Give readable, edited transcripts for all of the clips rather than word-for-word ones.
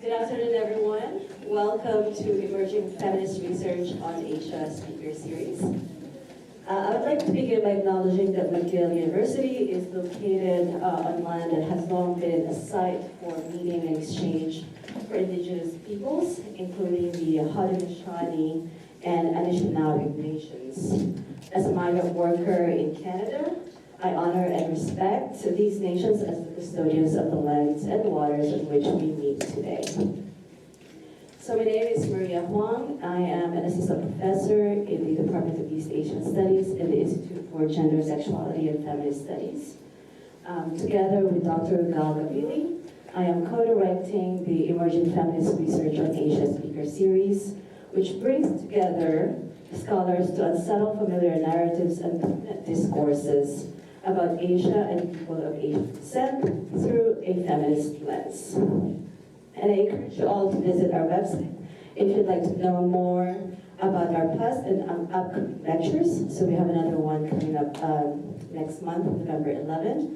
Good afternoon, everyone. Welcome to Emerging Feminist Research on Asia Speaker Series. I would like to begin by acknowledging that McGill University is located on land that has long been a site for meeting and exchange for indigenous peoples, including the Haudenosaunee and Anishinaabe nations. As a migrant worker in Canada, I honor and respect these nations as the custodians of the lands and waters on which we meet today. So my name is Maria Huang. I am an assistant professor in the Department of East Asian Studies in the Institute for Gender, Sexuality, and Feminist Studies. Together with Dr. Gal Gavili, I am co-directing the Emerging Feminist Research on Asia Speaker Series, which brings together scholars to unsettle familiar narratives and discourses about Asia and people of Asian descent through a feminist lens. And I encourage you all to visit our website if you'd like to know more about our past and upcoming lectures. So we have another one coming up next month, November 11th.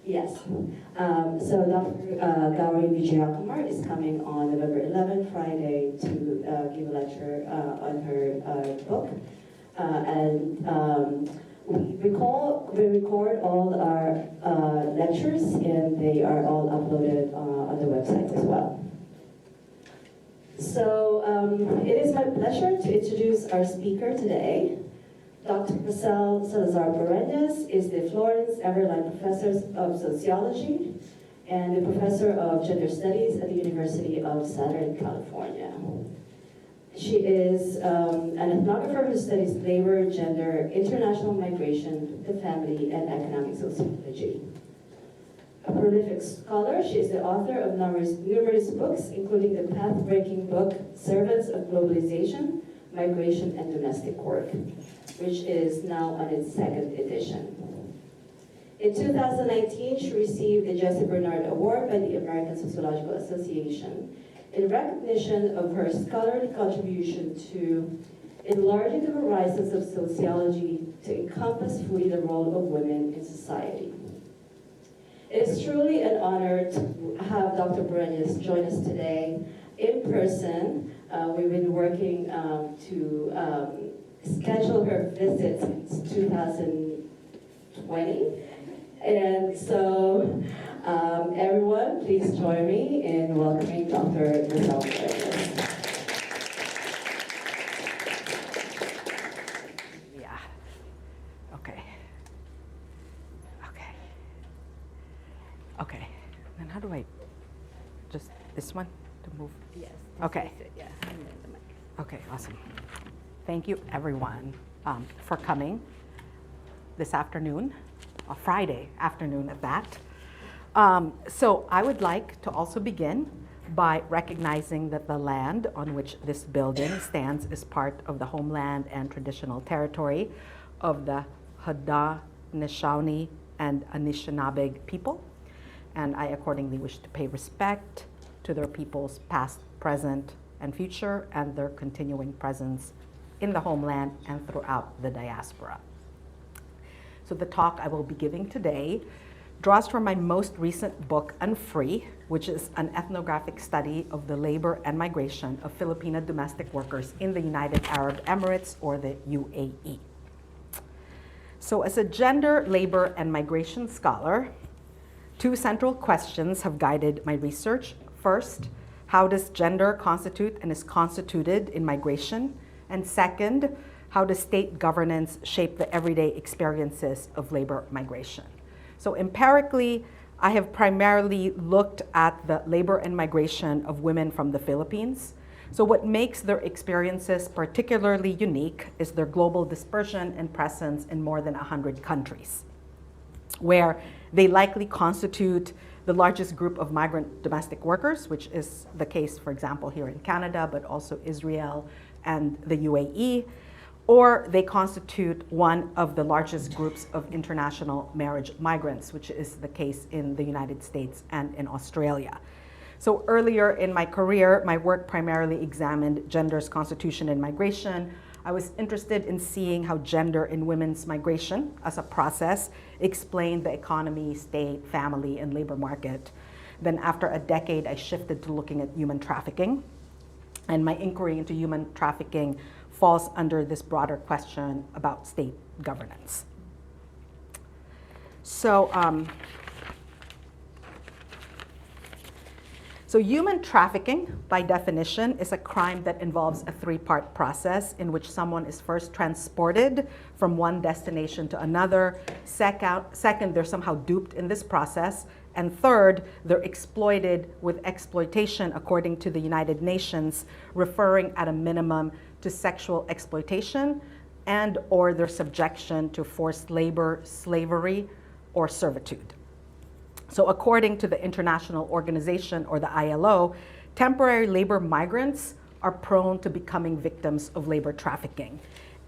Yes. So Dr. Gauri Vijayakumar is coming on November 11th, Friday, to give a lecture on her book. We record all our lectures, and they are all uploaded on the website as well. So it is my pleasure to introduce our speaker today. Dr. Rhacel Salazar Parreñas is the Florence Everline Professor of Sociology and the Professor of Gender Studies at the University of Southern California. She is an ethnographer who studies labor, gender, international migration, the family, and economic sociology. A prolific scholar, she is the author of numerous books, including the path-breaking book, Servants of Globalization, Migration and Domestic Work, which is now on its second edition. In 2019, she received the Jessie Bernard Award by the American Sociological Association in recognition of her scholarly contribution to enlarging the horizons of sociology to encompass fully the role of women in society. It is truly an honor to have Dr. Parreñas join us today in person. We've been working to schedule her visit since 2020. And so, everyone, please join me in welcoming Dr. Rhacel Parreñas. Yeah. Okay. Okay. Okay. Then how do I just this one to move? Yes. Okay. Yes. Okay. Awesome. Thank you, everyone, for coming this afternoon, a Friday afternoon at that. So I would like to also begin by recognizing that the land on which this building stands is part of the homeland and traditional territory of the Haudenosaunee and Anishinaabe people. And I accordingly wish to pay respect to their people's past, present, and future, and their continuing presence in the homeland and throughout the diaspora. So the talk I will be giving today draws from my most recent book, Unfree, which is an ethnographic study of the labor and migration of Filipino domestic workers in the United Arab Emirates, or the UAE. So as a gender, labor, and migration scholar, two central questions have guided my research. First, how does gender constitute and is constituted in migration? And second, how does state governance shape the everyday experiences of labor migration? So empirically, I have primarily looked at the labor and migration of women from the Philippines. So what makes their experiences particularly unique is their global dispersion and presence in more than 100 countries, where they likely constitute the largest group of migrant domestic workers, which is the case, for example, here in Canada, but also Israel and the UAE, or they constitute one of the largest groups of international marriage migrants, which is the case in the United States and in Australia. So earlier in my career, my work primarily examined gender's constitution in migration. I was interested in seeing how gender in women's migration as a process explained the economy, state, family, and labor market. Then after a decade, I shifted to looking at human trafficking. And my inquiry into human trafficking falls under this broader question about state governance. So human trafficking, by definition, is a crime that involves a three-part process in which someone is first transported from one destination to another. Second, they're somehow duped in this process. And third, they're exploited with exploitation according to the United Nations, referring at a minimum to sexual exploitation and or their subjection to forced labor, slavery, or servitude. So according to the International Organization, or the ILO, temporary labor migrants are prone to becoming victims of labor trafficking.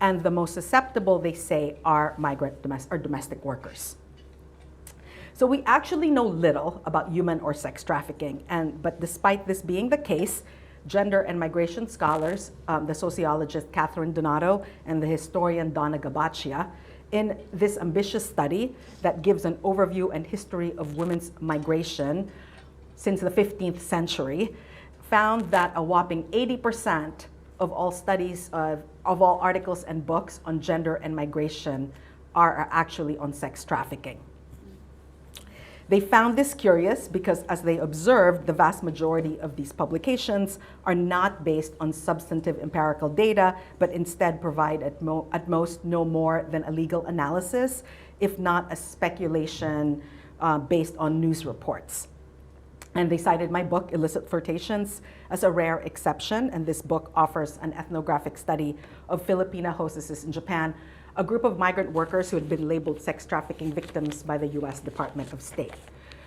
And the most susceptible, they say, are domestic workers. So we actually know little about human or sex trafficking, but despite this being the case, gender and migration scholars, the sociologist Catherine Donato and the historian Donna Gabaccia, in this ambitious study that gives an overview and history of women's migration since the 15th century, found that a whopping 80% of all studies of all articles and books on gender and migration are actually on sex trafficking. They found this curious because, as they observed, the vast majority of these publications are not based on substantive empirical data, but instead provide at most no more than a legal analysis, if not a speculation based on news reports. And they cited my book, Illicit Flirtations, as a rare exception, and this book offers an ethnographic study of Filipina hostesses in Japan, a group of migrant workers who had been labeled sex trafficking victims by the US Department of State.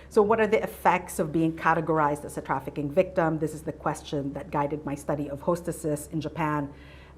So what are the effects of being categorized as a trafficking victim? This is the question that guided my study of hostesses in Japan.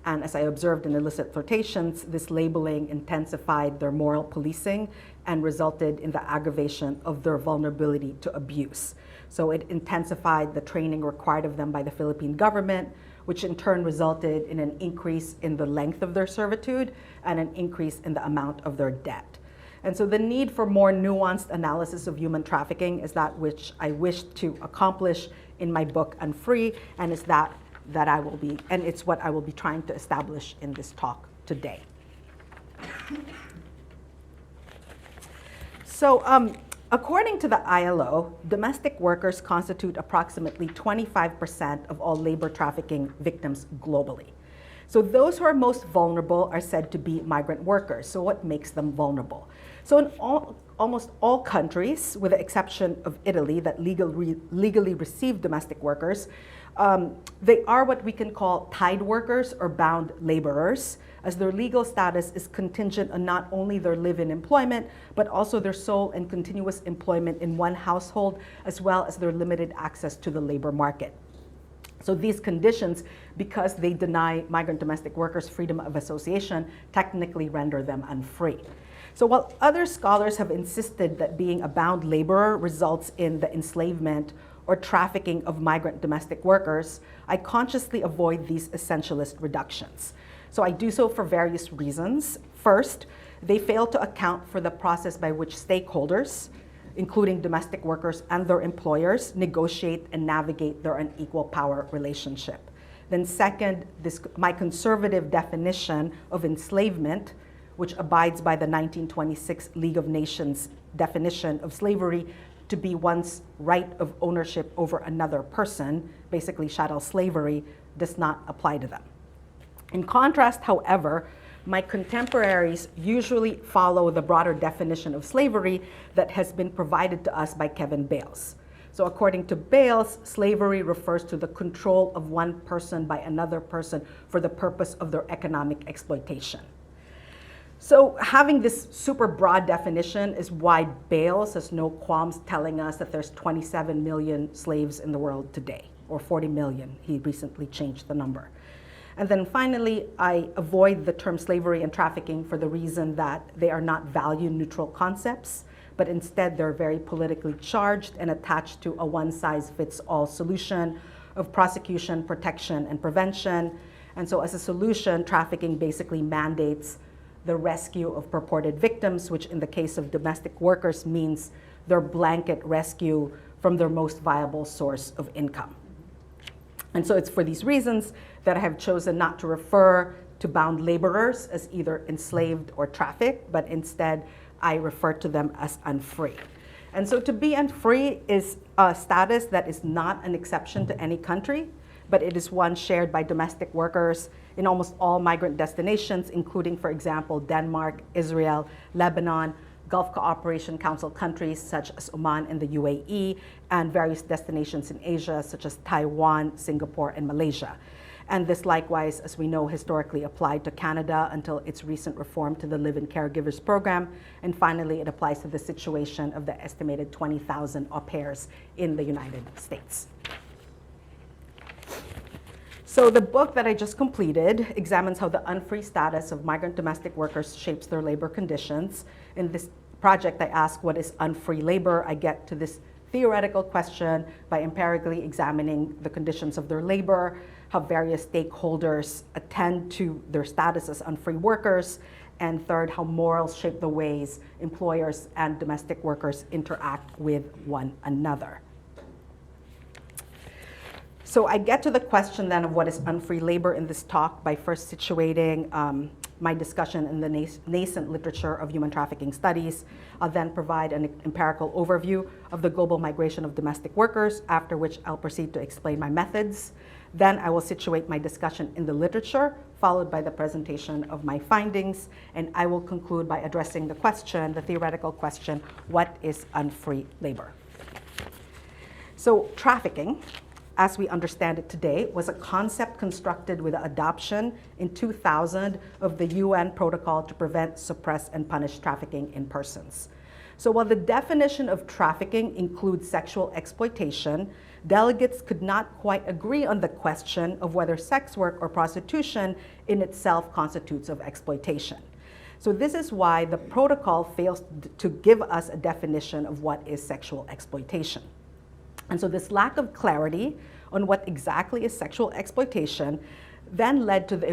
And as I observed in Illicit Flirtations, this labeling intensified their moral policing and resulted in the aggravation of their vulnerability to abuse. So it intensified the training required of them by the Philippine government, which in turn resulted in an increase in the length of their servitude and an increase in the amount of their debt. And so the need for more nuanced analysis of human trafficking is that which I wish to accomplish in my book, Unfree, and is it's what I will be trying to establish in this talk today. So, according to the ILO, domestic workers constitute approximately 25% of all labor trafficking victims globally. So those who are most vulnerable are said to be migrant workers. So what makes them vulnerable? So in almost all countries, with the exception of Italy, that legally receive domestic workers, they are what we can call tied workers or bound laborers, as their legal status is contingent on not only their live-in employment, but also their sole and continuous employment in one household, as well as their limited access to the labor market. So these conditions, because they deny migrant domestic workers freedom of association, technically render them unfree. So while other scholars have insisted that being a bound laborer results in the enslavement or trafficking of migrant domestic workers, I consciously avoid these essentialist reductions. So I do so for various reasons. First, they fail to account for the process by which stakeholders, including domestic workers and their employers, negotiate and navigate their unequal power relationship. Then second, my conservative definition of enslavement, which abides by the 1926 League of Nations definition of slavery to be one's right of ownership over another person, basically chattel slavery, does not apply to them. In contrast, however, my contemporaries usually follow the broader definition of slavery that has been provided to us by Kevin Bales. So according to Bales, slavery refers to the control of one person by another person for the purpose of their economic exploitation. So having this super broad definition is why Bales has no qualms telling us that there's 27 million slaves in the world today, or 40 million. He recently changed the number. And then finally, I avoid the term slavery and trafficking for the reason that they are not value-neutral concepts, but instead they're very politically charged and attached to a one-size-fits-all solution of prosecution, protection, and prevention. And so as a solution, trafficking basically mandates the rescue of purported victims, which in the case of domestic workers means their blanket rescue from their most viable source of income. And so it's for these reasons that I have chosen not to refer to bound laborers as either enslaved or trafficked, but instead I refer to them as unfree. And so to be unfree is a status that is not an exception to any country, but it is one shared by domestic workers in almost all migrant destinations, including, for example, Denmark, Israel, Lebanon, Gulf Cooperation Council countries such as Oman and the UAE, and various destinations in Asia such as Taiwan, Singapore, and Malaysia. And this likewise, as we know, historically applied to Canada until its recent reform to the Live-in Caregivers Program. And finally, it applies to the situation of the estimated 20,000 au pairs in the United States. So the book that I just completed examines how the unfree status of migrant domestic workers shapes their labor conditions. In this project, I ask what is unfree labor. I get to this theoretical question by empirically examining the conditions of their labor, how various stakeholders attend to their status as unfree workers, and third, how morals shape the ways employers and domestic workers interact with one another. So I get to the question then of what is unfree labor in this talk by first situating my discussion in the nascent literature of human trafficking studies. I'll then provide an empirical overview of the global migration of domestic workers, after which I'll proceed to explain my methods. Then I will situate my discussion in the literature, followed by the presentation of my findings, and I will conclude by addressing the question, the theoretical question, what is unfree labor? So trafficking, as we understand it today, was a concept constructed with the adoption in 2000 of the UN Protocol to prevent, suppress, and punish trafficking in persons. So while the definition of trafficking includes sexual exploitation, delegates could not quite agree on the question of whether sex work or prostitution in itself constitutes of exploitation. So this is why the protocol fails to give us a definition of what is sexual exploitation. And so this lack of clarity on what exactly is sexual exploitation then led to the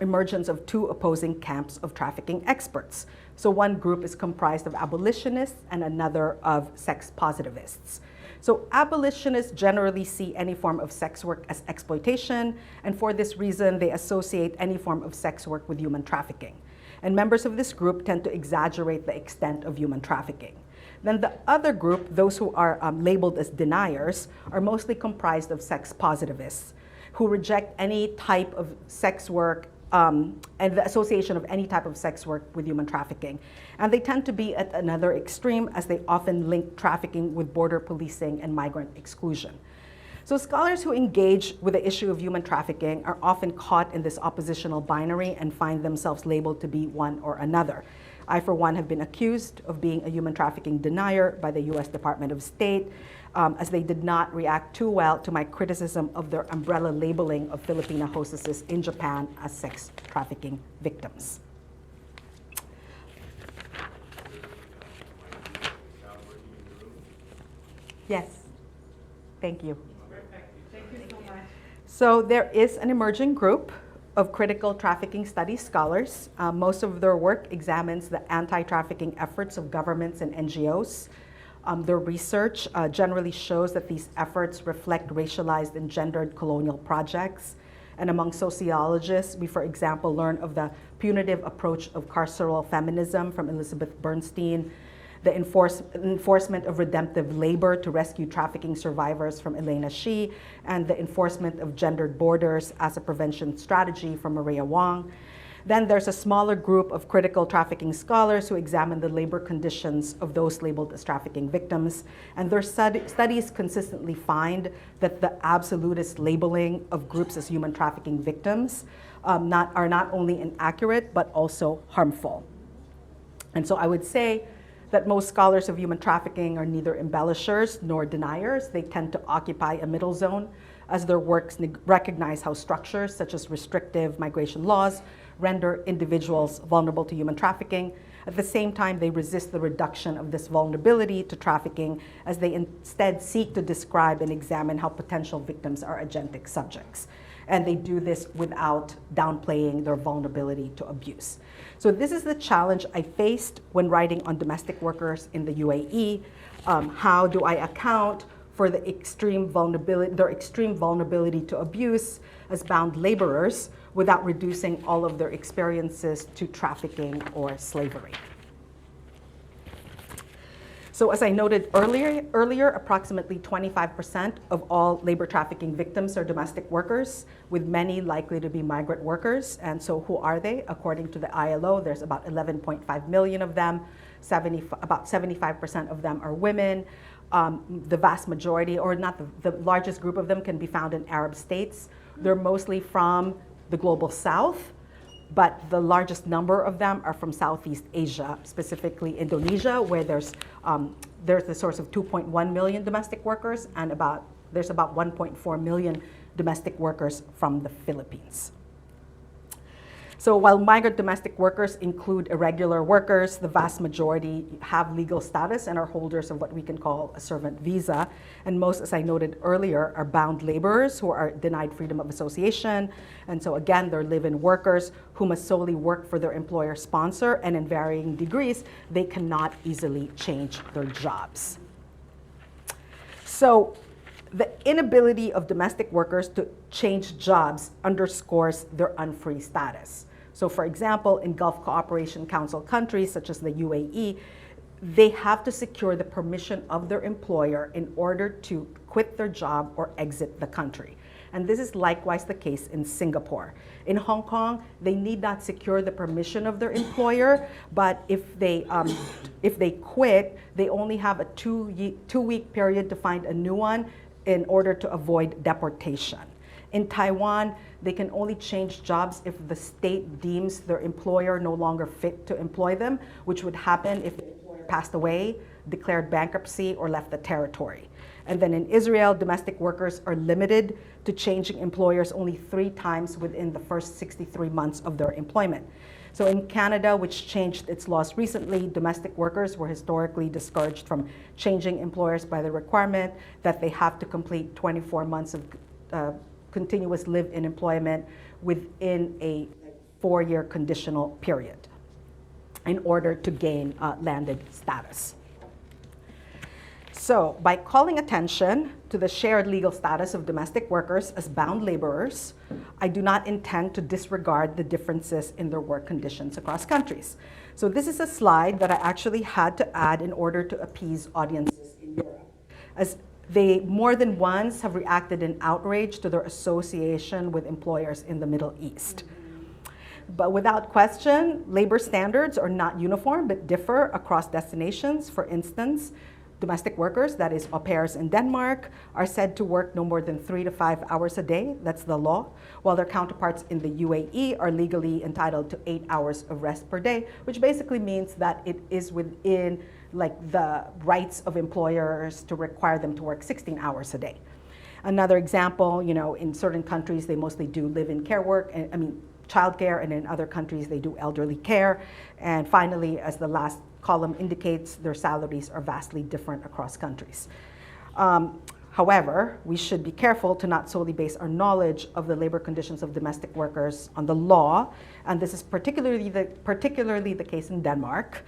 emergence of two opposing camps of trafficking experts. So one group is comprised of abolitionists and another of sex positivists. So abolitionists generally see any form of sex work as exploitation, and for this reason, they associate any form of sex work with human trafficking. And members of this group tend to exaggerate the extent of human trafficking. Then the other group, those who are labeled as deniers, are mostly comprised of sex positivists who reject any type of sex work and the association of any type of sex work with human trafficking. And they tend to be at another extreme, as they often link trafficking with border policing and migrant exclusion. So scholars who engage with the issue of human trafficking are often caught in this oppositional binary and find themselves labeled to be one or another. I, for one, have been accused of being a human trafficking denier by the US Department of State, as they did not react too well to my criticism of their umbrella labeling of Filipina hostesses in Japan as sex trafficking victims. Yes, thank you. Thank you so much. So there is an emerging group of critical trafficking studies scholars. Most of their work examines the anti-trafficking efforts of governments and NGOs. Their research generally shows that these efforts reflect racialized and gendered colonial projects. And among sociologists, we, for example, learn of the punitive approach of carceral feminism from Elizabeth Bernstein, the enforcement of redemptive labor to rescue trafficking survivors from Elena Shih, and the enforcement of gendered borders as a prevention strategy from Maria Wong. Then there's a smaller group of critical trafficking scholars who examine the labor conditions of those labeled as trafficking victims. And their studies consistently find that the absolutist labeling of groups as human trafficking victims are not only inaccurate, but also harmful. And so I would say that most scholars of human trafficking are neither embellishers nor deniers. They tend to occupy a middle zone, as their works recognize how structures such as restrictive migration laws render individuals vulnerable to human trafficking. At the same time, they resist the reduction of this vulnerability to trafficking, as they instead seek to describe and examine how potential victims are agentic subjects. And they do this without downplaying their vulnerability to abuse. So this is the challenge I faced when writing on domestic workers in the UAE. How do I account for their extreme vulnerability to abuse as bound laborers without reducing all of their experiences to trafficking or slavery. So as I noted earlier, approximately 25% of all labor trafficking victims are domestic workers, with many likely to be migrant workers. And so who are they? According to the ILO, there's about 11.5 million of them. About 75% of them are women. The vast majority, or not the largest group of them, can be found in Arab states. They're mostly from the global south, but the largest number of them are from Southeast Asia, specifically Indonesia, where there's the source of 2.1 million domestic workers, and there's about 1.4 million domestic workers from the Philippines. So while migrant domestic workers include irregular workers, the vast majority have legal status and are holders of what we can call a servant visa. And most, as I noted earlier, are bound laborers who are denied freedom of association. And so again, they're live-in workers who must solely work for their employer sponsor, and in varying degrees, they cannot easily change their jobs. So the inability of domestic workers to change jobs underscores their unfree status. So for example, in Gulf Cooperation Council countries such as the UAE, they have to secure the permission of their employer in order to quit their job or exit the country. And this is likewise the case in Singapore. In Hong Kong, they need not secure the permission of their employer, but if they quit, they only have a two-week period to find a new one in order to avoid deportation. In Taiwan, they can only change jobs if the state deems their employer no longer fit to employ them, which would happen if the employer passed away, declared bankruptcy, or left the territory. And then in Israel, domestic workers are limited to changing employers only 3 times within the first 63 months of their employment. So in Canada, which changed its laws recently, domestic workers were historically discouraged from changing employers by the requirement that they have to complete 24 months of continuous live-in employment within a 4-year conditional period in order to gain landed status. So by calling attention to the shared legal status of domestic workers as bound laborers, I do not intend to disregard the differences in their work conditions across countries. So this is a slide that I actually had to add in order to appease audiences in Europe, as they more than once have reacted in outrage to their association with employers in the Middle East. But without question, labor standards are not uniform but differ across destinations. For instance, domestic workers, that is au pairs in Denmark, are said to work no more than 3 to 5 hours a day, that's the law, while their counterparts in the UAE are legally entitled to 8 hours of rest per day, which basically means that it is within the rights of employers to require them to work 16 hours a day. Another example, in certain countries, they mostly do live-in care work, childcare, and in other countries, they do elderly care. And finally, as the last column indicates, their salaries are vastly different across countries. However, we should be careful to not solely base our knowledge of the labor conditions of domestic workers on the law, and this is particularly the case in Denmark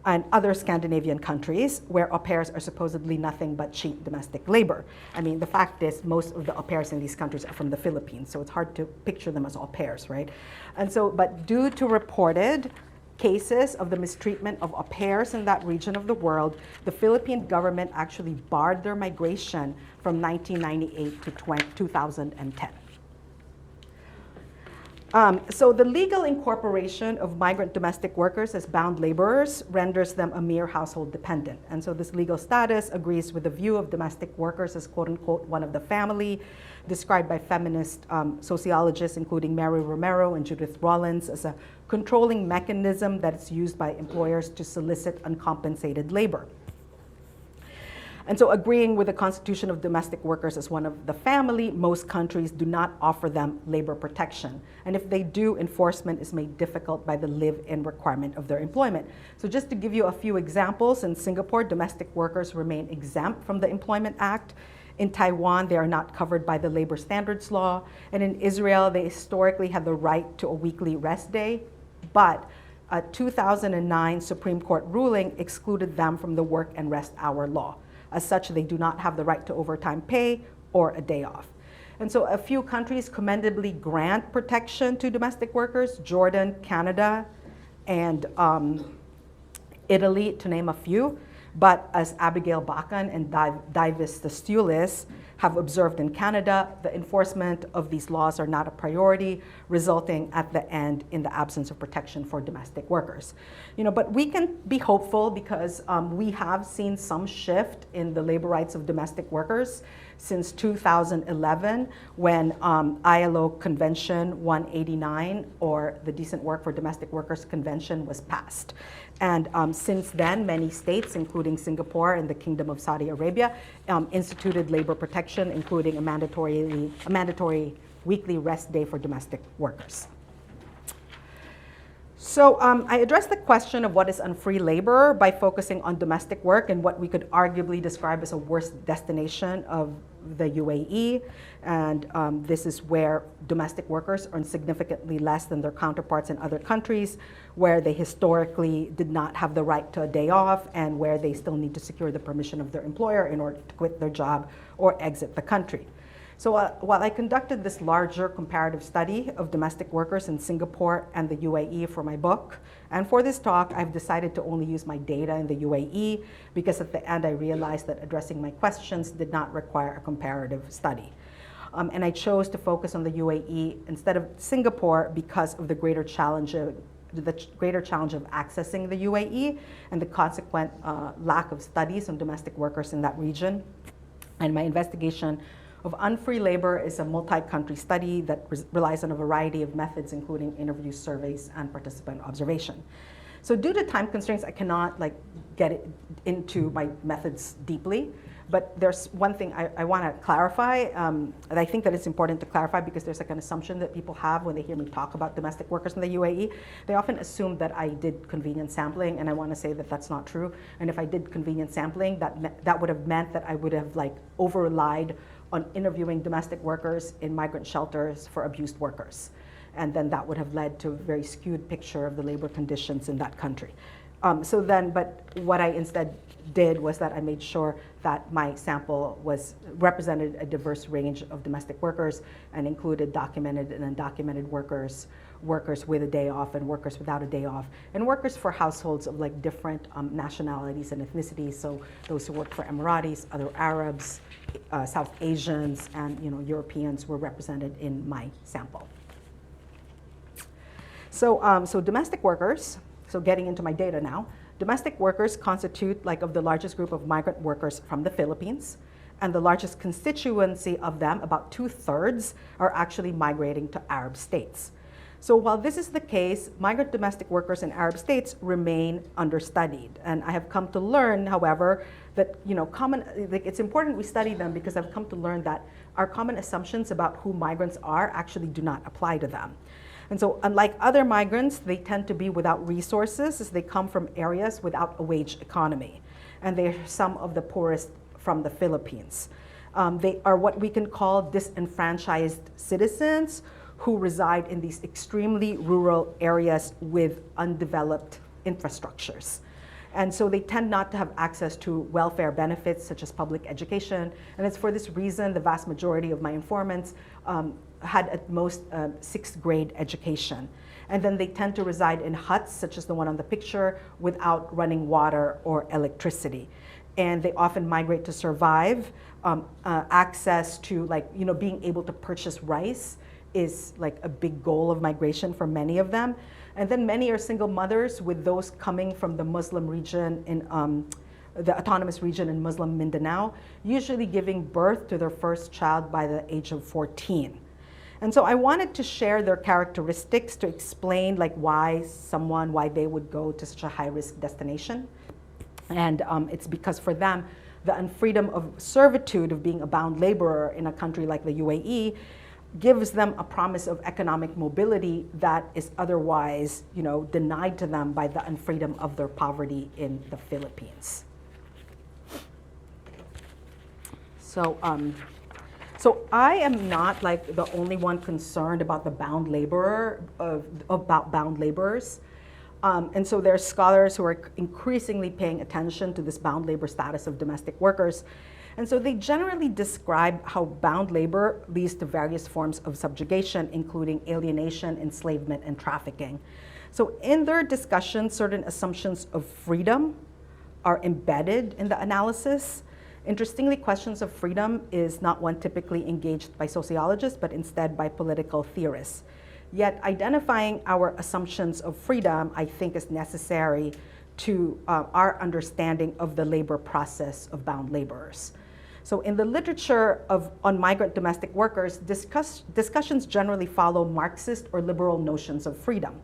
and other Scandinavian countries where au pairs are supposedly nothing but cheap domestic labor. The fact is most of the au pairs in these countries are from the Philippines, so it's hard to picture them as au pairs, right? And so, but due to reported cases of the mistreatment of au pairs in that region of the world, the Philippine government actually barred their migration from 1998 to 2010. So the legal incorporation of migrant domestic workers as bound laborers renders them a mere household dependent. And so this legal status agrees with the view of domestic workers as quote unquote one of the family, described by feminist sociologists including Mary Romero and Judith Rollins as a controlling mechanism that's used by employers to solicit uncompensated labor. And so agreeing with the constitution of domestic workers as one of the family, most countries do not offer them labor protection. And if they do, enforcement is made difficult by the live-in requirement of their employment. So just to give you a few examples, in Singapore, domestic workers remain exempt from the Employment Act. In Taiwan, they are not covered by the labor standards law. And in Israel, they historically had the right to a weekly rest day, but a 2009 Supreme Court ruling excluded them from the work and rest hour law. As such, they do not have the right to overtime pay or a day off. And so a few countries commendably grant protection to domestic workers: Jordan, Canada, and Italy, to name a few. But as Abigail Bacan and Divis Stoulis have observed in Canada, the enforcement of these laws are not a priority, resulting at the end in the absence of protection for domestic workers. But we can be hopeful because we have seen some shift in the labor rights of domestic workers since 2011, when ILO Convention 189, or the Decent Work for Domestic Workers Convention, was passed. And since then, many states, including Singapore and the Kingdom of Saudi Arabia, instituted labor protection, including a mandatory weekly rest day for domestic workers. So I addressed the question of what is unfree labor by focusing on domestic work and what we could arguably describe as a worst destination of the UAE. And this is where domestic workers earn significantly less than their counterparts in other countries, where they historically did not have the right to a day off, and where they still need to secure the permission of their employer in order to quit their job or exit the country. So while I conducted this larger comparative study of domestic workers in Singapore and the UAE for my book, and for this talk, I've decided to only use my data in the UAE, because at the end I realized that addressing my questions did not require a comparative study. And I chose to focus on the UAE instead of Singapore because of the greater challenge of accessing the UAE and the consequent lack of studies on domestic workers in that region. And my investigation of unfree labor is a multi-country study that relies on a variety of methods, including interviews, surveys, and participant observation. So due to time constraints, I cannot get into my methods deeply, but there's one thing I want to clarify, and I think that it's important to clarify because there's an assumption that people have when they hear me talk about domestic workers in the UAE. They often assume that I did convenience sampling, and I want to say that that's not true. And if I did convenience sampling, that would have meant that I would have over-relied on interviewing domestic workers in migrant shelters for abused workers. And then that would have led to a very skewed picture of the labor conditions in that country. But what I instead did was that I made sure that my sample represented a diverse range of domestic workers and included documented and undocumented workers, workers with a day off and workers without a day off, and workers for households of different nationalities and ethnicities. So those who work for Emiratis, other Arabs, South Asians, and Europeans were represented in my sample. So domestic workers, so getting into my data now, domestic workers constitute of the largest group of migrant workers from the Philippines, and the largest constituency of them, about 2/3, are actually migrating to Arab states. So while this is the case, migrant domestic workers in Arab states remain understudied. And I have come to learn, however, that it's important we study them, because I've come to learn that our common assumptions about who migrants are actually do not apply to them. And so unlike other migrants, they tend to be without resources as they come from areas without a wage economy. And they are some of the poorest from the Philippines. They are what we can call disenfranchised citizens who reside in these extremely rural areas with undeveloped infrastructures. And so they tend not to have access to welfare benefits such as public education. And it's for this reason the vast majority of my informants had at most 6th grade education. And then they tend to reside in huts such as the one on the picture without running water or electricity. And they often migrate to survive. Access to being able to purchase rice is a big goal of migration for many of them. And then many are single mothers, with those coming from the Muslim region in the autonomous region in Muslim Mindanao, usually giving birth to their first child by the age of 14. And so I wanted to share their characteristics to explain why they would go to such a high-risk destination. And it's because for them, the unfreedom of servitude of being a bound laborer in a country like the UAE gives them a promise of economic mobility that is otherwise, denied to them by the unfreedom of their poverty in the Philippines. So I am not the only one concerned about the bound laborers. And so there are scholars who are increasingly paying attention to this bound labor status of domestic workers. And so they generally describe how bound labor leads to various forms of subjugation, including alienation, enslavement, and trafficking. So in their discussion, certain assumptions of freedom are embedded in the analysis. Interestingly, questions of freedom is not one typically engaged by sociologists, but instead by political theorists. Yet identifying our assumptions of freedom, I think, is necessary to our understanding of the labor process of bound laborers. So in the literature on migrant domestic workers, discussions generally follow Marxist or liberal notions of freedom.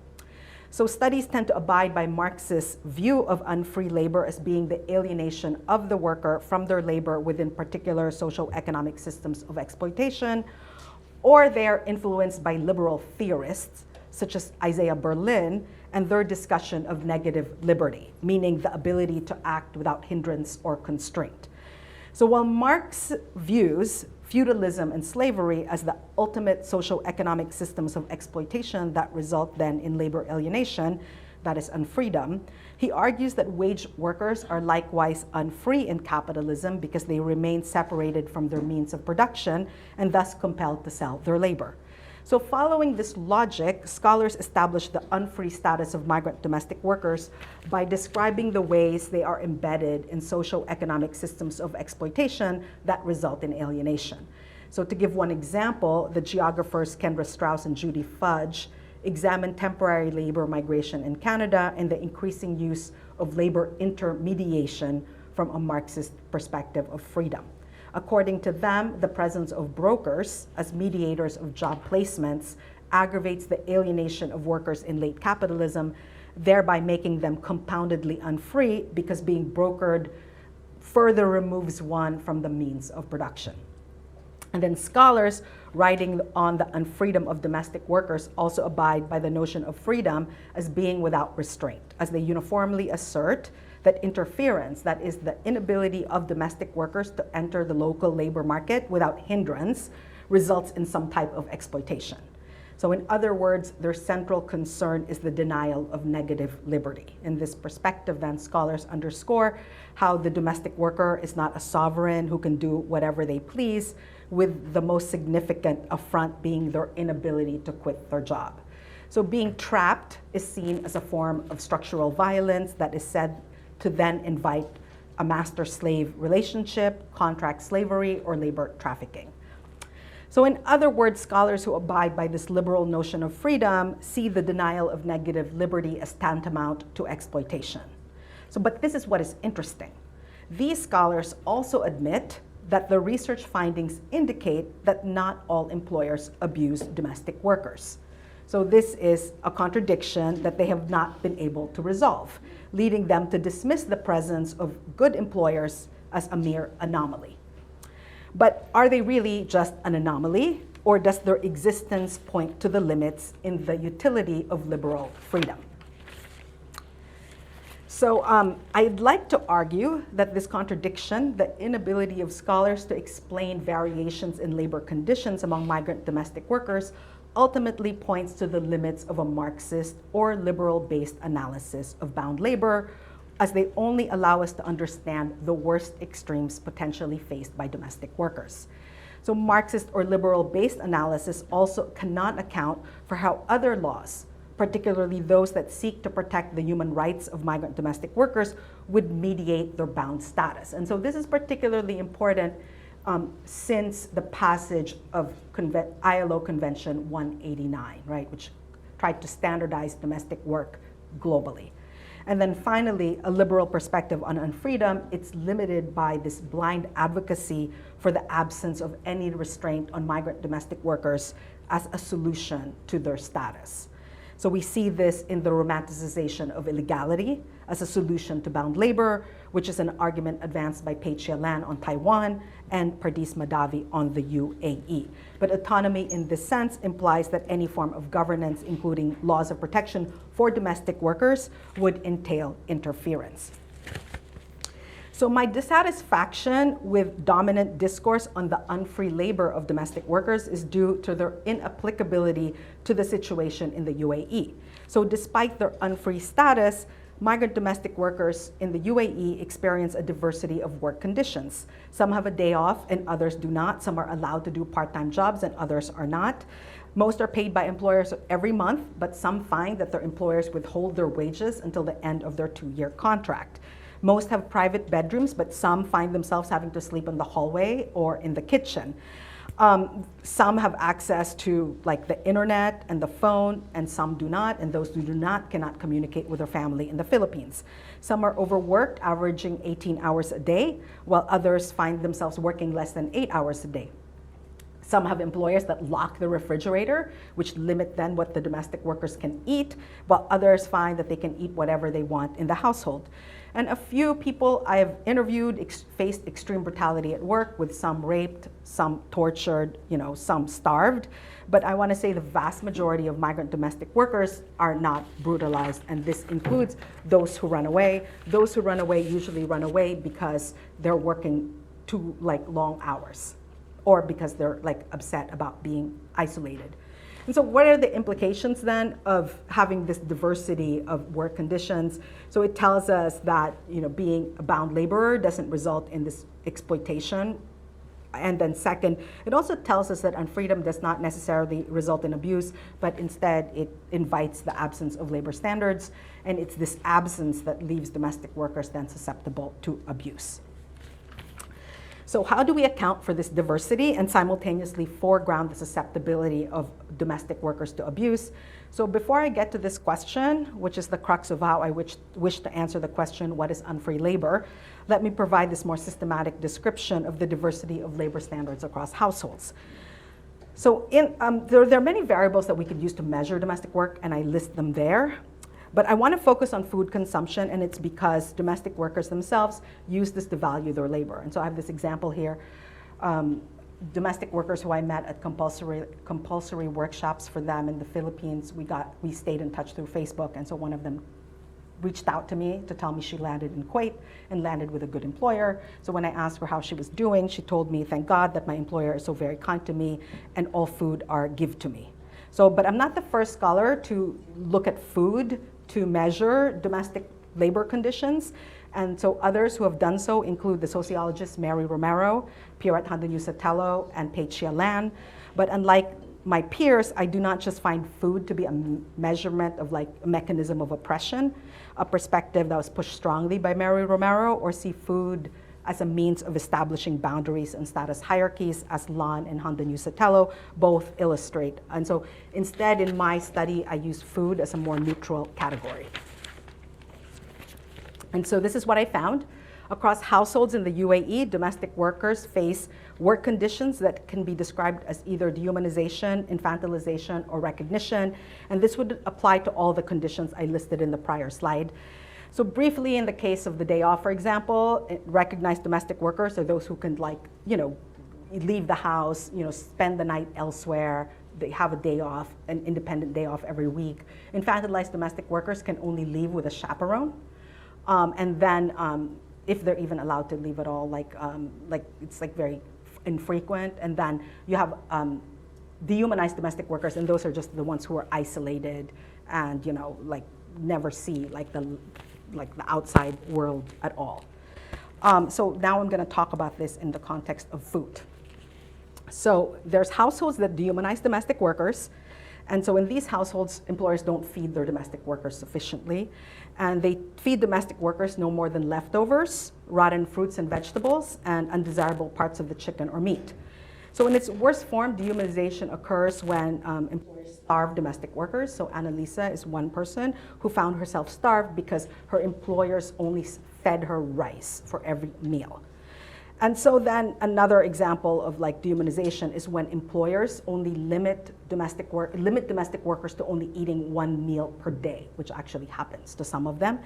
So studies tend to abide by Marxist view of unfree labor as being the alienation of the worker from their labor within particular socio-economic systems of exploitation, or they are influenced by liberal theorists, such as Isaiah Berlin, and their discussion of negative liberty, meaning the ability to act without hindrance or constraint. So while Marx views feudalism and slavery as the ultimate socio-economic systems of exploitation that result then in labor alienation, that is unfreedom, he argues that wage workers are likewise unfree in capitalism because they remain separated from their means of production and thus compelled to sell their labor. So following this logic, scholars establish the unfree status of migrant domestic workers by describing the ways they are embedded in socio-economic systems of exploitation that result in alienation. So to give one example, the geographers Kendra Strauss and Judy Fudge examine temporary labor migration in Canada and the increasing use of labor intermediation from a Marxist perspective of freedom. According to them, the presence of brokers as mediators of job placements aggravates the alienation of workers in late capitalism, thereby making them compoundedly unfree because being brokered further removes one from the means of production. And then scholars writing on the unfreedom of domestic workers also abide by the notion of freedom as being without restraint, as they uniformly assert that interference, that is the inability of domestic workers to enter the local labor market without hindrance, results in some type of exploitation. So in other words, their central concern is the denial of negative liberty. In this perspective, then, scholars underscore how the domestic worker is not a sovereign who can do whatever they please, with the most significant affront being their inability to quit their job. So being trapped is seen as a form of structural violence that is said to then invite a master-slave relationship, contract slavery, or labor trafficking. So in other words, scholars who abide by this liberal notion of freedom see the denial of negative liberty as tantamount to exploitation. But this is what is interesting. These scholars also admit that the research findings indicate that not all employers abuse domestic workers. So this is a contradiction that they have not been able to resolve, leading them to dismiss the presence of good employers as a mere anomaly. But are they really just an anomaly, or does their existence point to the limits in the utility of liberal freedom? So I'd like to argue that this contradiction, the inability of scholars to explain variations in labor conditions among migrant domestic workers, ultimately points to the limits of a Marxist or liberal-based analysis of bound labor, as they only allow us to understand the worst extremes potentially faced by domestic workers. So Marxist or liberal-based analysis also cannot account for how other laws, particularly those that seek to protect the human rights of migrant domestic workers, would mediate their bound status. And so this is particularly important since the passage of ILO Convention 189, right, which tried to standardize domestic work globally. And then finally, a liberal perspective on unfreedom, it's limited by this blind advocacy for the absence of any restraint on migrant domestic workers as a solution to their status. So we see this in the romanticization of illegality as a solution to bound labor, which is an argument advanced by Pei Chia-Lan on Taiwan and Pardis Mahdavi on the UAE. But autonomy in this sense implies that any form of governance, including laws of protection for domestic workers, would entail interference. So my dissatisfaction with dominant discourse on the unfree labor of domestic workers is due to their inapplicability to the situation in the UAE. So despite their unfree status, migrant domestic workers in the UAE experience a diversity of work conditions. Some have a day off and others do not. Some are allowed to do part-time jobs and others are not. Most are paid by employers every month, but some find that their employers withhold their wages until the end of their 2-year contract. Most have private bedrooms, but some find themselves having to sleep in the hallway or in the kitchen. Some have access to like the internet and the phone, and some do not, and those who do not cannot communicate with their family in the Philippines. Some are overworked, averaging 18 hours a day, while others find themselves working less than 8 hours a day. Some have employers that lock the refrigerator, which limit then what the domestic workers can eat, while others find that they can eat whatever they want in the household. And a few people I have interviewed faced extreme brutality at work, with some raped, some tortured, some starved. But I want to say the vast majority of migrant domestic workers are not brutalized, and this includes those who run away. Those who run away usually run away because they're working too long hours, or because they're upset about being isolated. And so what are the implications then of having this diversity of work conditions? So it tells us that being a bound laborer doesn't result in this exploitation. And then second, it also tells us that unfreedom does not necessarily result in abuse, but instead it invites the absence of labor standards. And it's this absence that leaves domestic workers then susceptible to abuse. So how do we account for this diversity and simultaneously foreground the susceptibility of domestic workers to abuse? So before I get to this question, which is the crux of how I wish to answer the question, what is unfree labor? Let me provide this more systematic description of the diversity of labor standards across households. So there are many variables that we could use to measure domestic work, and I list them there. But I want to focus on food consumption, and it's because domestic workers themselves use this to value their labor. And so I have this example here. Domestic workers who I met at compulsory workshops for them in the Philippines, we stayed in touch through Facebook, and so one of them reached out to me to tell me she landed in Kuwait and landed with a good employer. So when I asked her how she was doing, she told me, thank God that my employer is so very kind to me and all food are give to me. But I'm not the first scholar to look at food to measure domestic labor conditions. And so others who have done so include the sociologists Mary Romero, Pierre Handanu-Sotelo, and Pei-Chia Lan. But unlike my peers, I do not just find food to be a measurement of a mechanism of oppression, a perspective that was pushed strongly by Mary Romero, or see food as a means of establishing boundaries and status hierarchies, as Lan and Handanu-Sotelo both illustrate. And so instead, in my study, I use food as a more neutral category. And so this is what I found. Across households in the UAE, domestic workers face work conditions that can be described as either dehumanization, infantilization, or recognition. And this would apply to all the conditions I listed in the prior slide. So briefly, in the case of the day off, for example, recognized domestic workers are those who can leave the house, spend the night elsewhere. They have a day off, an independent day off every week. Infantilized domestic workers can only leave with a chaperone. And then if they're even allowed to leave at all, it's very infrequent. And then you have dehumanized domestic workers, and those are just the ones who are isolated and never see the outside world at all. So now I'm going to talk about this in the context of food. So there's households that dehumanize domestic workers. And so in these households, employers don't feed their domestic workers sufficiently. And they feed domestic workers no more than leftovers, rotten fruits and vegetables, and undesirable parts of the chicken or meat. So in its worst form, dehumanization occurs when employers starve domestic workers. So Annalisa is one person who found herself starved because her employers only fed her rice for every meal. And so then another example of dehumanization is when employers only limit domestic workers to only eating one meal per day, which actually happens to some of them.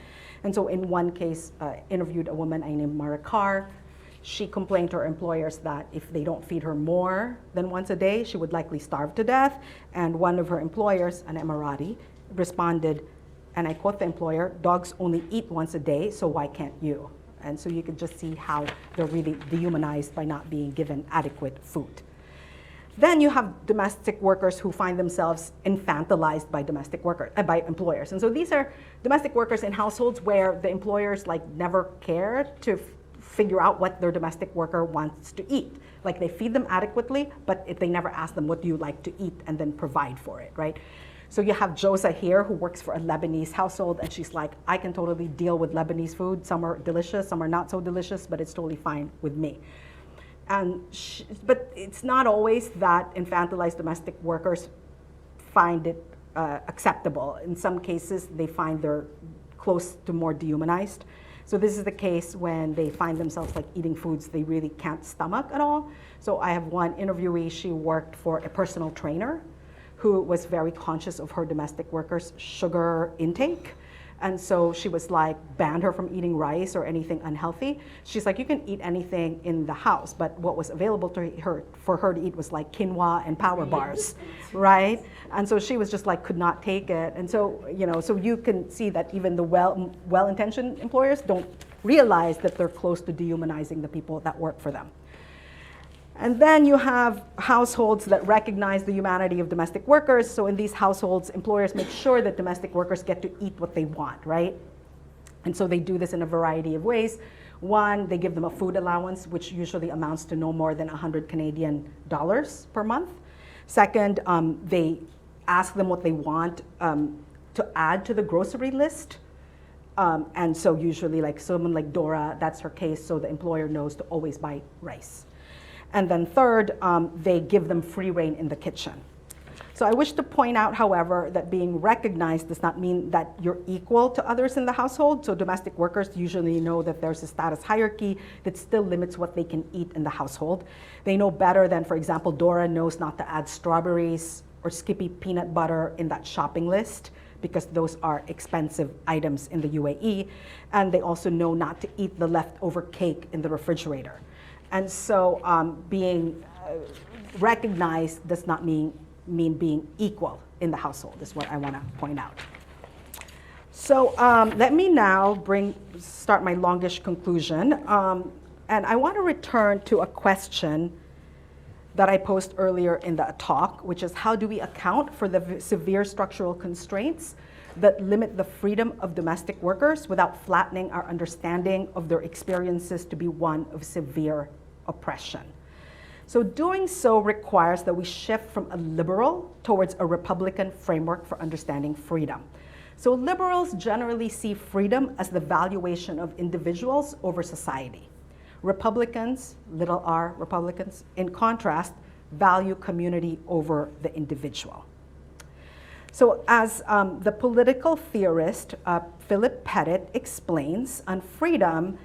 And so in one case, interviewed a woman named Marakar. She complained to her employers that if they don't feed her more than once a day, she would likely starve to death. And one of her employers, an Emirati, responded, and I quote the employer, "Dogs only eat once a day, so why can't you?" And so you can just see how they're really dehumanized by not being given adequate food. Then you have domestic workers who find themselves infantilized by by employers. And so these are domestic workers in households where the employers never care to figure out what their domestic worker wants to eat. Like they feed them adequately, but if they never ask them, what do you like to eat, and then provide for it, right? So you have Josa here who works for a Lebanese household, and she's like, I can totally deal with Lebanese food. Some are delicious, some are not so delicious, but it's totally fine with me. But it's not always that infantilized domestic workers find it acceptable. In some cases, they find they're close to more dehumanized. So this is the case when they find themselves eating foods they really can't stomach at all. So I have one interviewee, she worked for a personal trainer who was very conscious of her domestic workers' sugar intake. And so she was banned her from eating rice or anything unhealthy. She's like, you can eat anything in the house, but what was available to her for her to eat was quinoa and power bars, right? And so she was just could not take it. And so, so you can see that even the well-intentioned employers don't realize that they're close to dehumanizing the people that work for them. And then you have households that recognize the humanity of domestic workers. So in these households, employers make sure that domestic workers get to eat what they want, right? And so they do this in a variety of ways. One, they give them a food allowance, which usually amounts to no more than 100 Canadian dollars per month. Second, they ask them what they want to add to the grocery list. And so usually someone like Dora, that's her case, so the employer knows to always buy rice. And then third, they give them free rein in the kitchen. So I wish to point out, however, that being recognized does not mean that you're equal to others in the household. So domestic workers usually know that there's a status hierarchy that still limits what they can eat in the household. They know better than, for example, Dora knows not to add strawberries or Skippy peanut butter in that shopping list because those are expensive items in the UAE. And they also know not to eat the leftover cake in the refrigerator. And so being recognized does not mean being equal in the household, is what I want to point out. So let me now start my longish conclusion. And I want to return to a question that I posed earlier in the talk, which is how do we account for the severe structural constraints that limit the freedom of domestic workers without flattening our understanding of their experiences to be one of severe oppression. So doing so requires that we shift from a liberal towards a Republican framework for understanding freedom. So liberals generally see freedom as the valuation of individuals over society. Republicans, little r Republicans, in contrast, value community over the individual. So as the political theorist Philip Pettit explains, on freedom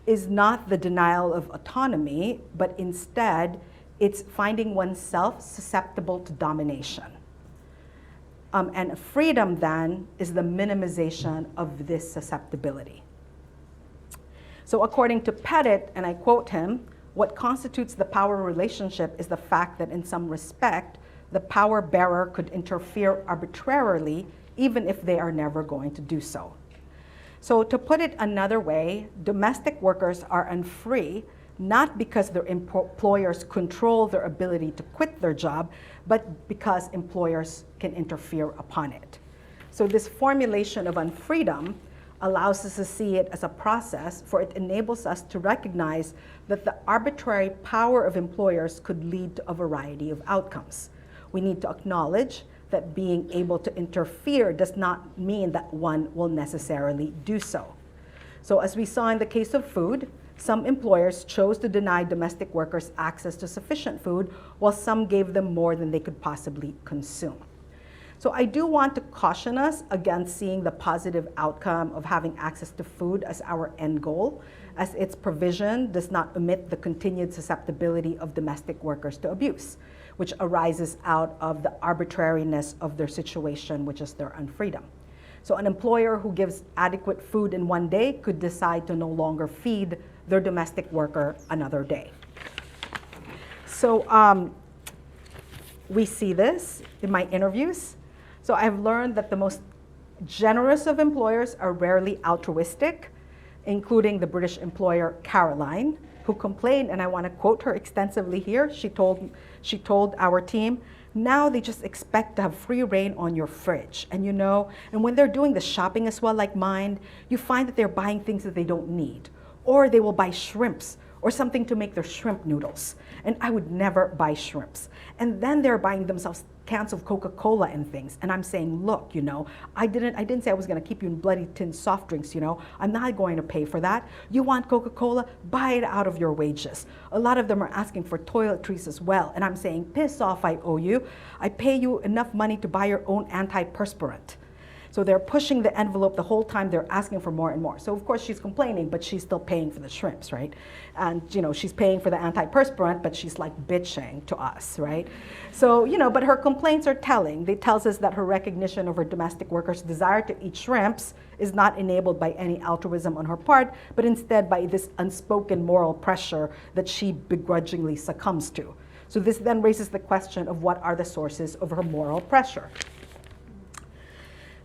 is not the denial of autonomy, but instead it's finding oneself susceptible to domination. And freedom then is the minimization of this susceptibility. So according to Pettit, and I quote him, what constitutes the power relationship is the fact that in some respect, the power bearer could interfere arbitrarily even if they are never going to do so. So to put it another way, domestic workers are unfree, not because their employers control their ability to quit their job, but because employers can interfere upon it. So this formulation of unfreedom allows us to see it as a process, for it enables us to recognize that the arbitrary power of employers could lead to a variety of outcomes. We need to acknowledge that being able to interfere does not mean that one will necessarily do so. So as we saw in the case of food, some employers chose to deny domestic workers access to sufficient food, while some gave them more than they could possibly consume. So I do want to caution us against seeing the positive outcome of having access to food as our end goal, as its provision does not omit the continued susceptibility of domestic workers to abuse, which arises out of the arbitrariness of their situation, which is their unfreedom. So an employer who gives adequate food in one day could decide to no longer feed their domestic worker another day. So we see this in my interviews. So I've learned that the most generous of employers are rarely altruistic. including the British employer Caroline, who complained, and I want to quote her extensively here. She told our team, now they just expect to have free reign on your fridge. And and when they're doing the shopping as well, like mine, you find that they're buying things that they don't need. Or they will buy shrimps or something to make their shrimp noodles. And I would never buy shrimps. And then they're buying themselves cans of Coca-Cola and things. And I'm saying, look, I didn't say I was gonna keep you in bloody tin soft drinks, I'm not going to pay for that. You want Coca-Cola? Buy it out of your wages. A lot of them are asking for toiletries as well. And I'm saying, piss off, I owe you. I pay you enough money to buy your own antiperspirant. So they're pushing the envelope the whole time. They're asking for more and more. So of course she's complaining, but she's still paying for the shrimps, right? And she's paying for the antiperspirant, but she's like bitching to us, right? So but her complaints are telling. They tells us that her recognition of her domestic workers' desire to eat shrimps is not enabled by any altruism on her part, but instead by this unspoken moral pressure that she begrudgingly succumbs to. So this then raises the question of what are the sources of her moral pressure.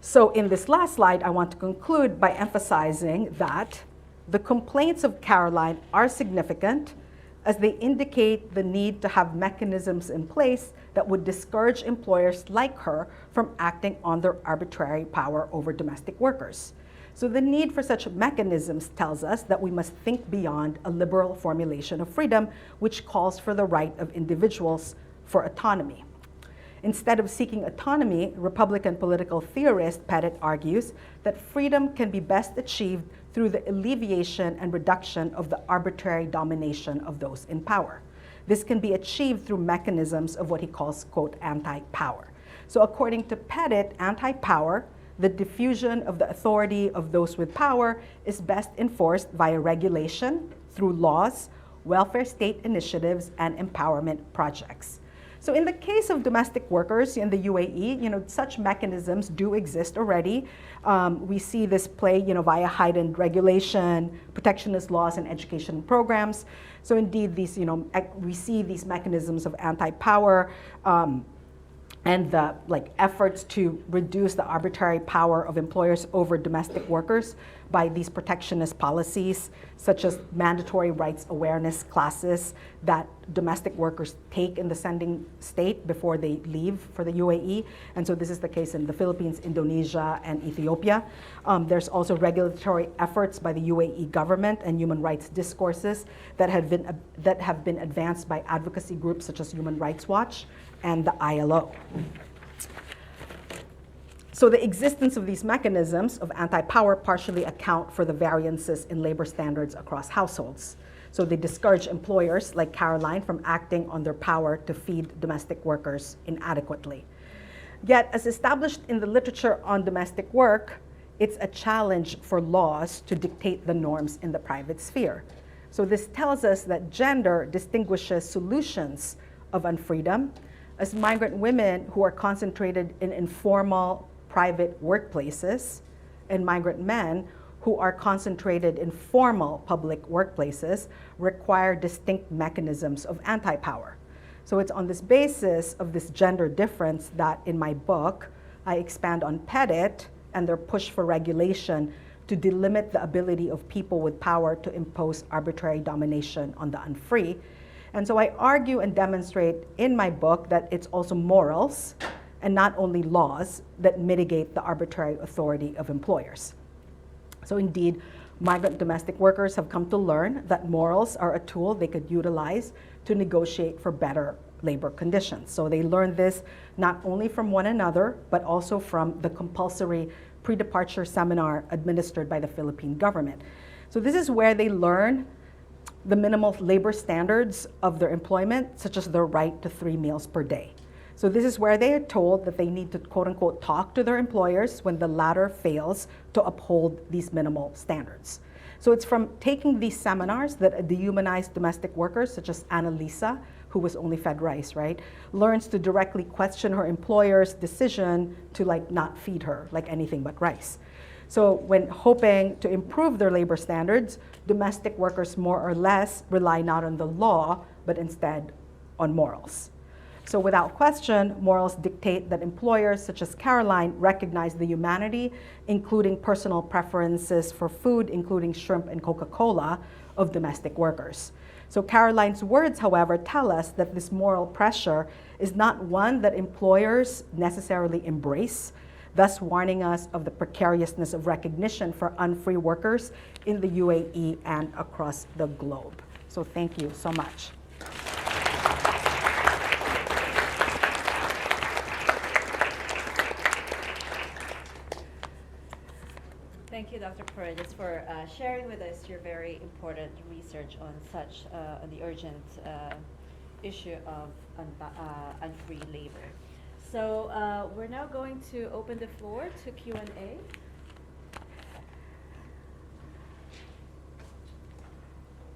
So in this last slide, I want to conclude by emphasizing that the complaints of Caroline are significant as they indicate the need to have mechanisms in place that would discourage employers like her from acting on their arbitrary power over domestic workers. So the need for such mechanisms tells us that we must think beyond a liberal formulation of freedom, which calls for the right of individuals for autonomy. Instead of seeking autonomy, Republican political theorist Pettit argues that freedom can be best achieved through the alleviation and reduction of the arbitrary domination of those in power. This can be achieved through mechanisms of what he calls, quote, anti-power. So according to Pettit, anti-power, the diffusion of the authority of those with power is best enforced via regulation, through laws, welfare state initiatives, and empowerment projects. So in the case of domestic workers in the UAE, such mechanisms do exist already. We see this play, via heightened regulation, protectionist laws, and education programs. So indeed, these, we see these mechanisms of anti-power and the efforts to reduce the arbitrary power of employers over domestic workers by these protectionist policies, such as mandatory rights awareness classes that domestic workers take in the sending state before they leave for the UAE. And so this is the case in the Philippines, Indonesia, and Ethiopia. There's also regulatory efforts by the UAE government and human rights discourses that have been advanced by advocacy groups such as Human Rights Watch and the ILO. So the existence of these mechanisms of anti-power partially account for the variances in labor standards across households. So they discourage employers like Caroline from acting on their power to feed domestic workers inadequately. Yet, as established in the literature on domestic work, it's a challenge for laws to dictate the norms in the private sphere. So this tells us that gender distinguishes solutions of unfreedom, as migrant women who are concentrated in informal private workplaces and migrant men who are concentrated in formal public workplaces require distinct mechanisms of anti-power. So it's on this basis of this gender difference that in my book, I expand on Pettit and their push for regulation to delimit the ability of people with power to impose arbitrary domination on the unfree. And so I argue and demonstrate in my book that it's also morals and not only laws that mitigate the arbitrary authority of employers. So indeed, migrant domestic workers have come to learn that morals are a tool they could utilize to negotiate for better labor conditions. So they learn this not only from one another, but also from the compulsory pre-departure seminar administered by the Philippine government. So this is where they learn the minimal labor standards of their employment, such as their right to 3 meals per day. So this is where they are told that they need to, quote unquote, talk to their employers when the latter fails to uphold these minimal standards. So it's from taking these seminars that a dehumanized domestic worker, such as Annalisa, who was only fed rice, right, learns to directly question her employer's decision to not feed her anything but rice. So when hoping to improve their labor standards, domestic workers more or less rely not on the law, but instead on morals. So without question, morals dictate that employers such as Caroline recognize the humanity, including personal preferences for food, including shrimp and Coca-Cola, of domestic workers. So Caroline's words, however, tell us that this moral pressure is not one that employers necessarily embrace, thus warning us of the precariousness of recognition for unfree workers in the UAE and across the globe. So thank you so much. Thank you, Dr. Parreñas, for sharing with us your very important research on on the urgent issue of unfree labor. So we're now going to open the floor to Q&A.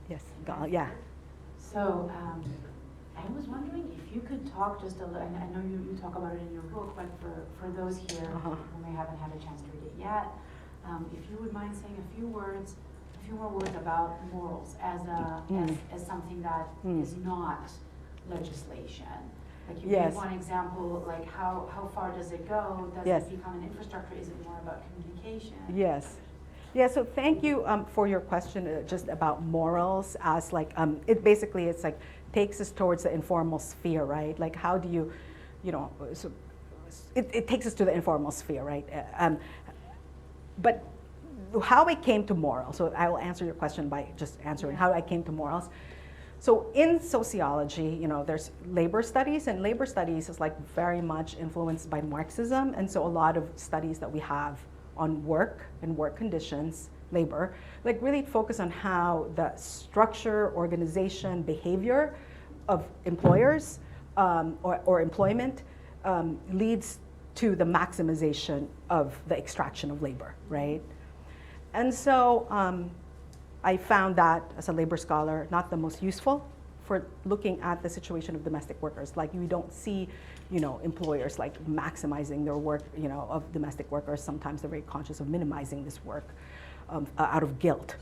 Yes, yeah. So I was wondering if you could talk just a little, and I know you talk about it in your book, but for those here who may haven't had a chance to read it yet, if you would mind saying a few more words about morals as something that is not legislation. Like you gave one example, like how far does it go? Does it become an infrastructure? Is it more about communication? Yes. Yeah, so thank you for your question just about morals as like, it's like takes us towards the informal sphere, right? Like how do you, so it takes us to the informal sphere, right? But how I came to morals, so I will answer your question by just answering how I came to morals. So in sociology, there's labor studies, and labor studies is like very much influenced by Marxism, and so a lot of studies that we have on work and work conditions, labor, like really focus on how the structure, organization, behavior of employers or employment leads to the maximization of the extraction of labor, right? And so I found that as a labor scholar, not the most useful for looking at the situation of domestic workers. Like you don't see, employers like maximizing their work, of domestic workers. Sometimes they're very conscious of minimizing this work out of guilt.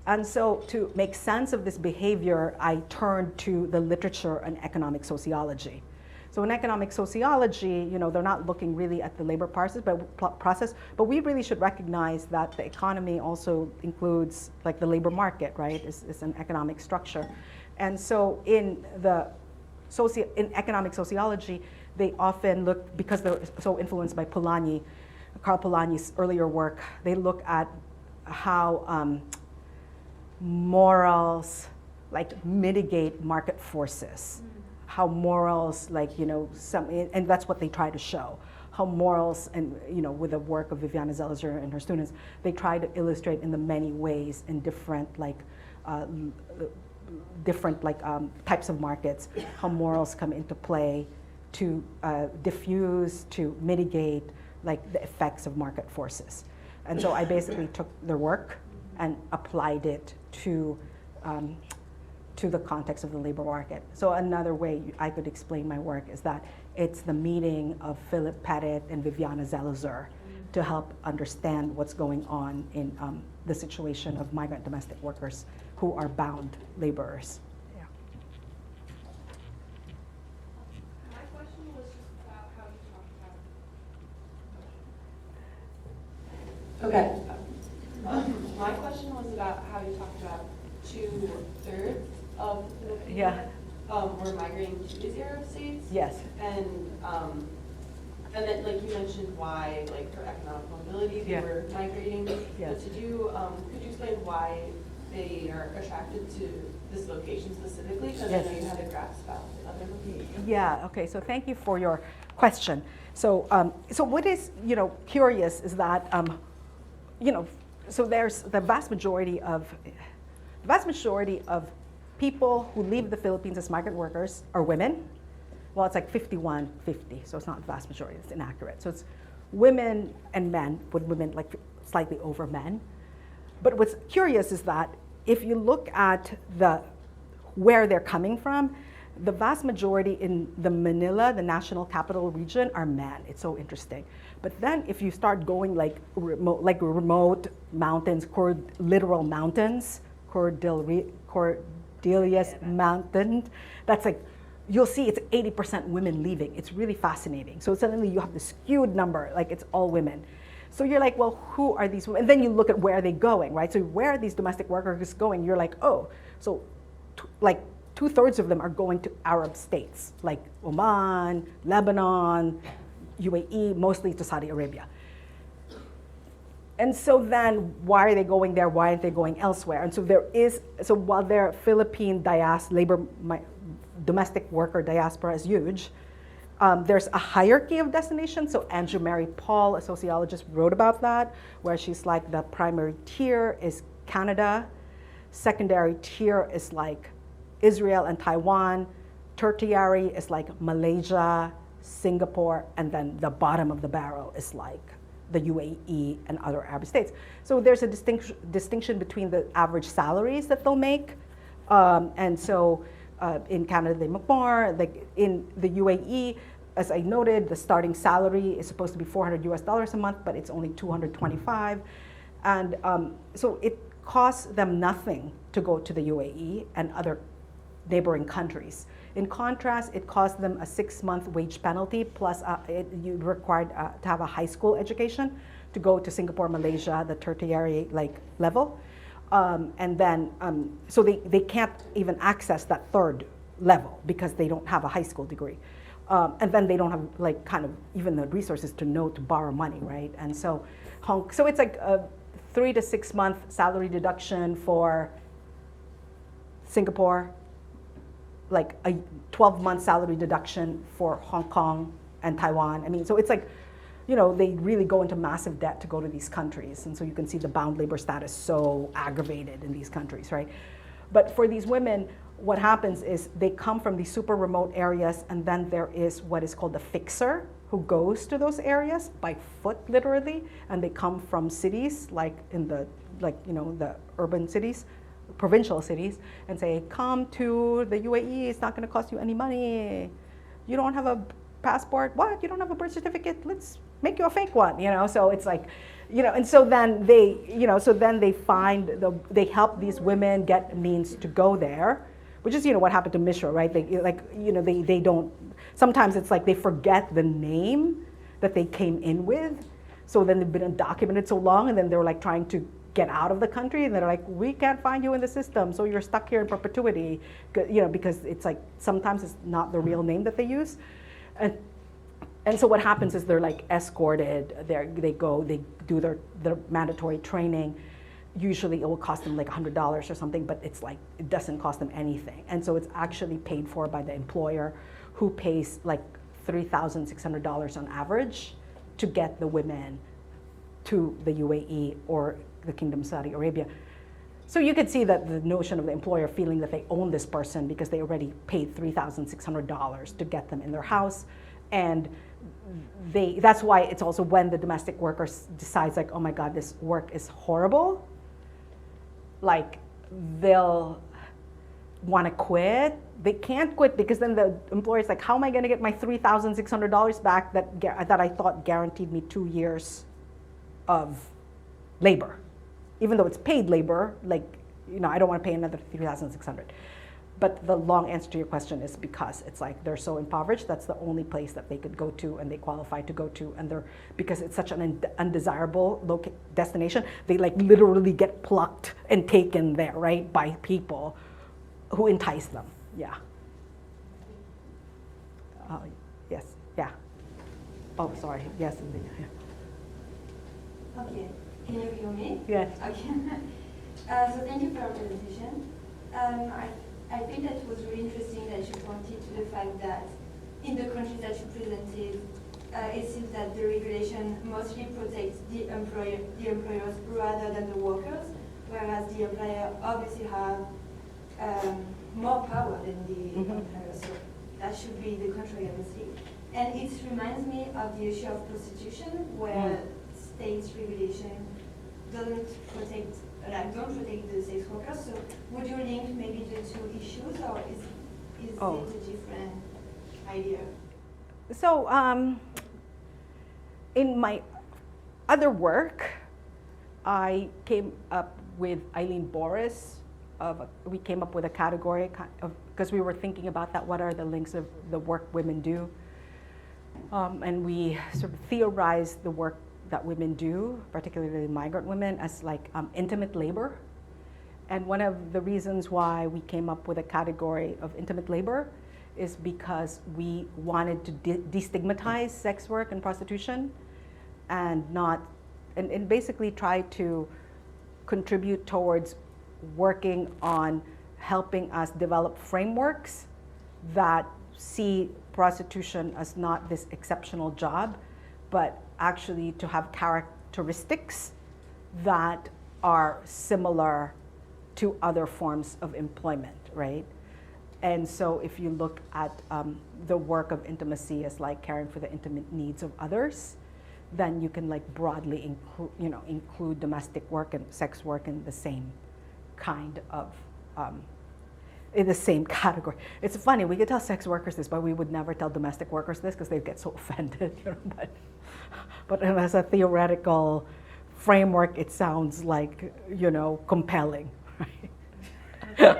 And so to make sense of this behavior, I turned to the literature and economic sociology. So in economic sociology, they're not looking really at the labor process, but we really should recognize that the economy also includes like the labor market, right? It's an economic structure. And so in economic sociology, they often look, because they're so influenced by Karl Polanyi's earlier work, they look at how morals like mitigate market forces. How morals, and that's what they try to show. How morals, and with the work of Viviana Zelizer and her students, they try to illustrate in the many ways in different types of markets, how morals come into play to diffuse, to mitigate, the effects of market forces. And so I basically took their work and applied it to the context of the labor market. So another way I could explain my work is that it's the meeting of Philip Pettit and Viviana Zelizer to help understand what's going on in the situation of migrant domestic workers who are bound laborers. Yeah. My question was just about how you talked about. Okay. My question was about how you talked about 2/3 of the Filipinos were migrating to these Arab states. Yes. And then, like you mentioned, why, for economic mobility, they were migrating. Yes. But could you explain why they are attracted to this location specifically? Because I know you had a grasp about the other locations. Yeah. Okay. So thank you for your question. So what is curious is that so there's the vast majority of people who leave the Philippines as migrant workers are women. Well, it's like 51-50, so it's not the vast majority, it's inaccurate. So it's women and men, with women slightly over men. But what's curious is that if you look at where they're coming from, the vast majority in the Manila, the national capital region, are men. It's so interesting. But then if you start going remote mountains, literal mountains, Cordilleras Mountain, that's you'll see it's 80% women leaving. It's really fascinating. So suddenly you have this skewed number, like it's all women. So you're like, well, who are these women? And then you look at where are they going, right? So where are these domestic workers going? You're like, oh, so like 2/3 of them are going to Arab states, like Oman, Lebanon, UAE, mostly to Saudi Arabia. And so then why are they going there? Why aren't they going elsewhere? And so while their Philippine domestic worker diaspora is huge, there's a hierarchy of destinations. So Andrew Mary Paul, a sociologist, wrote about that, where she's like the primary tier is Canada, secondary tier is like Israel and Taiwan, tertiary is like Malaysia, Singapore, and then the bottom of the barrel is like the UAE and other Arab states. So there's a distinction between the average salaries that they'll make. And so in Canada, they make more. Like in the UAE, as I noted, the starting salary is supposed to be $400 a month, but it's only $225. And so it costs them nothing to go to the UAE and other neighboring countries. In contrast, it costs them a 6-month wage penalty, plus you're required to have a high school education to go to Singapore, Malaysia, the tertiary level. And then, so they can't even access that third level because they don't have a high school degree. And then they don't have kind of even the resources to borrow money, right? And so, so it's like a 3 to 6 month salary deduction for Singapore, like a 12-month salary deduction for Hong Kong and Taiwan. I mean, so it's like, they really go into massive debt to go to these countries. And so you can see the bound labor status so aggravated in these countries, right? But for these women, what happens is they come from these super remote areas, and then there is what is called the fixer who goes to those areas by foot, literally, and they come from cities like the urban cities, provincial cities, and say, come to the UAE, it's not going to cost you any money. You don't have a passport? What? You don't have a birth certificate? Let's make you a fake one, So it's like, and so then they, they help these women get means to go there, which is, what happened to Mishra, right? They don't, sometimes it's like they forget the name that they came in with. So then they've been undocumented so long, and then they're like trying to get out of the country, and they're like, we can't find you in the system, so you're stuck here in perpetuity, because it's like sometimes it's not the real name that they use, and so what happens is they're like escorted. They do their mandatory training. Usually it will cost them like $100 or something, but it's like it doesn't cost them anything, and so it's actually paid for by the employer, who pays like $3,600 on average to get the women to the UAE or the Kingdom of Saudi Arabia. So you could see that the notion of the employer feeling that they own this person because they already paid $3,600 to get them in their house. And that's why it's also when the domestic worker decides like, oh my God, this work is horrible, like they'll want to quit. They can't quit because then the employer's like, how am I going to get my $3,600 back that I thought guaranteed me 2 years of labor? Even though it's paid labor, I don't want to pay another $3,600. But the long answer to your question is because it's like they're so impoverished, that's the only place that they could go to and they qualify to go to, and because it's such an undesirable destination, they like literally get plucked and taken there, right, by people who entice them. Yeah. Yes. Yeah. Oh, sorry. Yes. Indeed. Yeah. Okay. Can you hear me? Yes. Okay. So thank you for your presentation. I think that was really interesting that you pointed to the fact that in the countries that you presented, it seems that the regulation mostly protects the employers rather than the workers, whereas the employer obviously have more power than the employer. So that should be the contrary, obviously. And it reminds me of the issue of prostitution, where states regulation don't protect the sex workers. So would you link maybe the two issues, or is it a different idea? So in my other work, I came up with Eileen Boris. We came up with a category of, because we were thinking about that, what are the links of the work women do? And we sort of theorized the work that women do, particularly migrant women, as like intimate labor. And one of the reasons why we came up with a category of intimate labor is because we wanted to destigmatize sex work and prostitution and and basically try to contribute towards working on helping us develop frameworks that see prostitution as not this exceptional job, but actually to have characteristics that are similar to other forms of employment, right? And so if you look at the work of intimacy as like caring for the intimate needs of others, then you can like broadly include domestic work and sex work in the same kind of, in the same category. It's funny, we could tell sex workers this, but we would never tell domestic workers this because they'd get so offended, but as a theoretical framework, it sounds like, compelling, right? I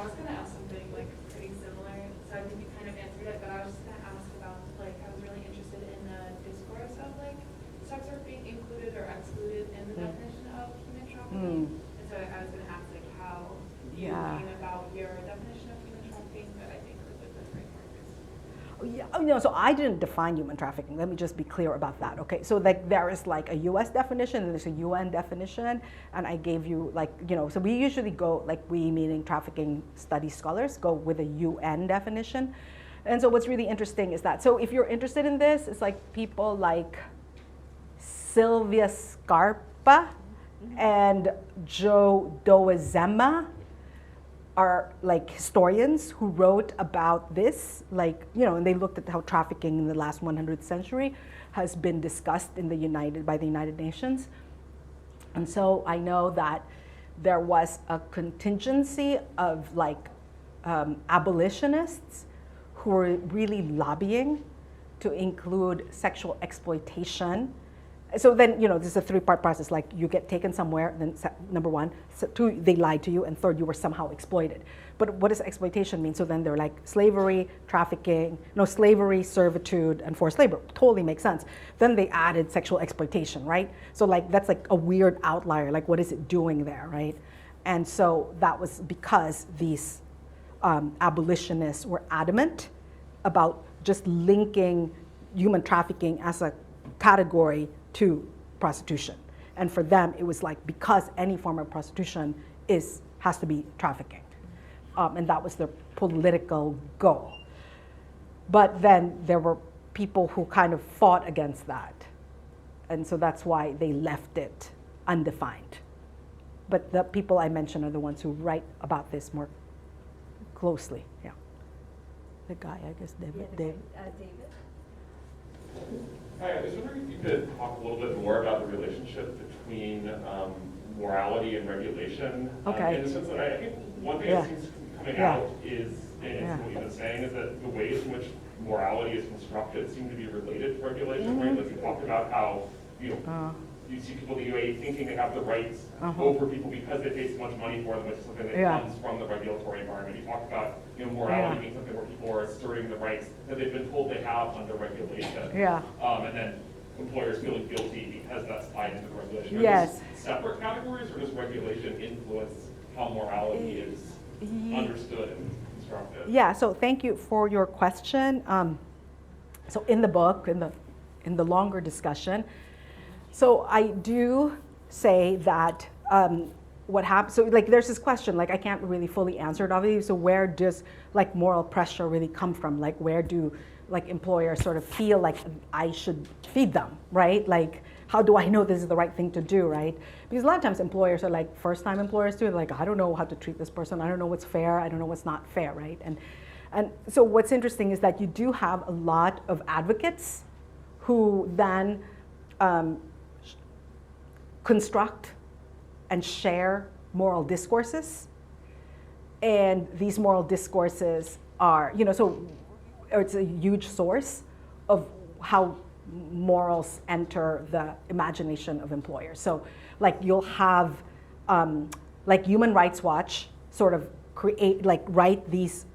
was going to ask something like pretty similar, so I think you kind of answered it, but I was just going to ask about, like, I was really interested in the discourse of, like, sex work being included or excluded in the definition of human trafficking. And so I was going to ask, like, how you came about your definition of human trafficking, but I think with the framework is... So I didn't define human trafficking. Let me just be clear about that. Okay, so like there is like a U.S. definition and there's a UN definition, and I gave you like so we usually go like we meaning trafficking studies scholars go with a UN definition, and so what's really interesting is that if you're interested in this, it's like people like Sylvia Scarpa and Joe Doazema are like historians who wrote about this, and they looked at how trafficking in the last 100th century has been discussed in by the United Nations. And so I know that there was a contingency of abolitionists who were really lobbying to include sexual exploitation. So then, this is a three-part process. Like you get taken somewhere, then number one, two, they lied to you, and third, you were somehow exploited. But what does exploitation mean? So then they're like slavery, slavery, servitude, and forced labor. Totally makes sense. Then they added sexual exploitation, right? So that's like a weird outlier. Like what is it doing there, right? And so that was because these abolitionists were adamant about just linking human trafficking as a category to prostitution. And for them, it was like, because any form of prostitution has to be trafficking. And that was their political goal. But then there were people who kind of fought against that. And so that's why they left it undefined. But the people I mentioned are the ones who write about this more closely, yeah. The guy, I guess, David. David. Hi, I was wondering if you could talk a little bit more about the relationship between morality and regulation. Okay. In the sense that I think one thing that seems to be coming out is, and it's what you've been saying, is that the ways in which morality is constructed seem to be related to regulation, right? Like you talked about how, you see people in the UAE thinking they have the rights over people because they pay so much money for them, which is something that comes from the regulatory environment. You talked about morality being something where people are asserting the rights that they've been told they have under regulation. And then employers feeling guilty because that's tied into the regulation. Are those separate categories, or does regulation influence how morality is understood and constructed? Yeah, so thank you for your question. So in the book, in the longer discussion, so I do say that what happens, so there's this question, I can't really fully answer it obviously, so where does moral pressure really come from? Where do employers sort of feel like I should feed them, right? How do I know this is the right thing to do, right? Because a lot of times employers are first-time employers too, I don't know how to treat this person, I don't know what's fair, I don't know what's not fair, right? And so what's interesting is that you do have a lot of advocates who then construct and share moral discourses. And these moral discourses are, so it's a huge source of how morals enter the imagination of employers. So you'll have like Human Rights Watch sort of write these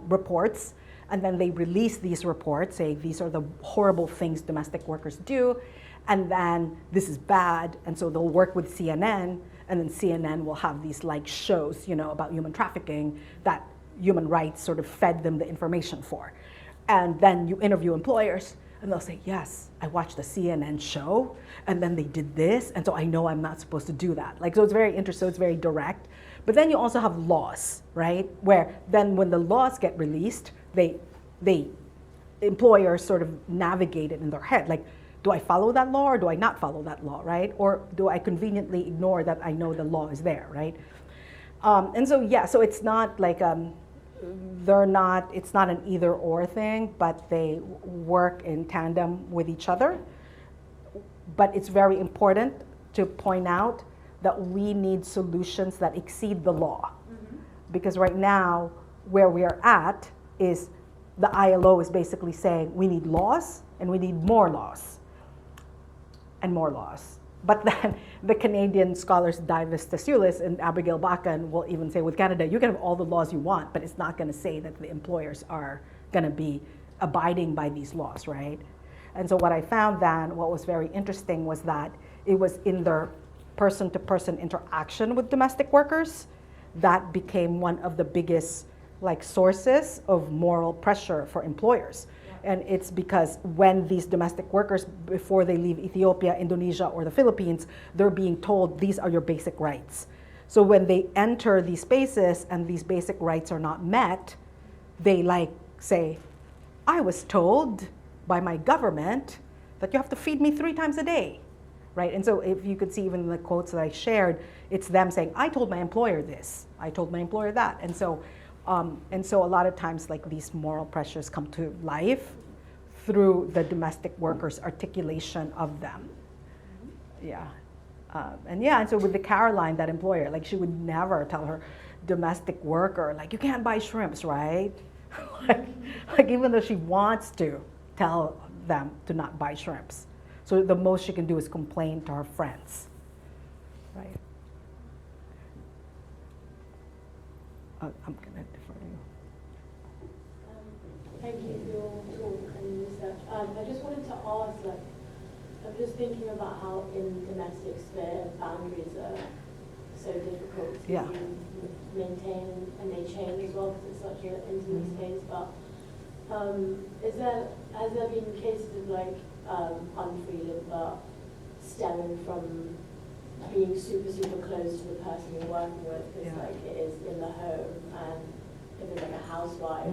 reports, and then they release these reports, say these are the horrible things domestic workers do, and then this is bad, and so they'll work with CNN, and then CNN will have these like shows, about human trafficking that human rights sort of fed them the information for. And then you interview employers, and they'll say, yes, I watched the CNN show, and then they did this, and so I know I'm not supposed to do that. So it's very interesting, so it's very direct. But then you also have laws, right? Where then when the laws get released, employers sort of navigate it in their head. Like, do I follow that law or do I not follow that law, right? Or do I conveniently ignore that I know the law is there, right? And so, so it's not like, it's not an either or thing, but they work in tandem with each other. But it's very important to point out that we need solutions that exceed the law. Mm-hmm. Because right now, where we are at is the ILO is basically saying we need laws and we need more laws and more laws. But then the Canadian scholars Davis Tasulis and Abigail Bacan will even say with Canada, you can have all the laws you want, but it's not going to say that the employers are going to be abiding by these laws, right? And so what I found then, what was very interesting was that it was in their person-to-person interaction with domestic workers that became one of the biggest sources of moral pressure for employers. Yeah. And it's because when these domestic workers, before they leave Ethiopia, Indonesia, or the Philippines, they're being told these are your basic rights. So when they enter these spaces and these basic rights are not met, they say, I was told by my government that you have to feed me 3 times a day, right? And so if you could see even in the quotes that I shared, it's them saying, I told my employer this, I told my employer that. And so a lot of times these moral pressures come to life through the domestic workers' articulation of them. Yeah. And so with the Caroline, that employer, she would never tell her domestic worker, you can't buy shrimps, right? Even though she wants to tell them to not buy shrimps. So the most she can do is complain to her friends, right? I'm gonna defer to you. Thank you for your talk and research. I just wanted to ask, I'm just thinking about how in domestic sphere boundaries are so difficult to maintain, and they change as well because it's such an intimate space. But has there been cases of unfree labor stemming from being super, super close to the person you're working with, because it is in the home, and if it's a housewife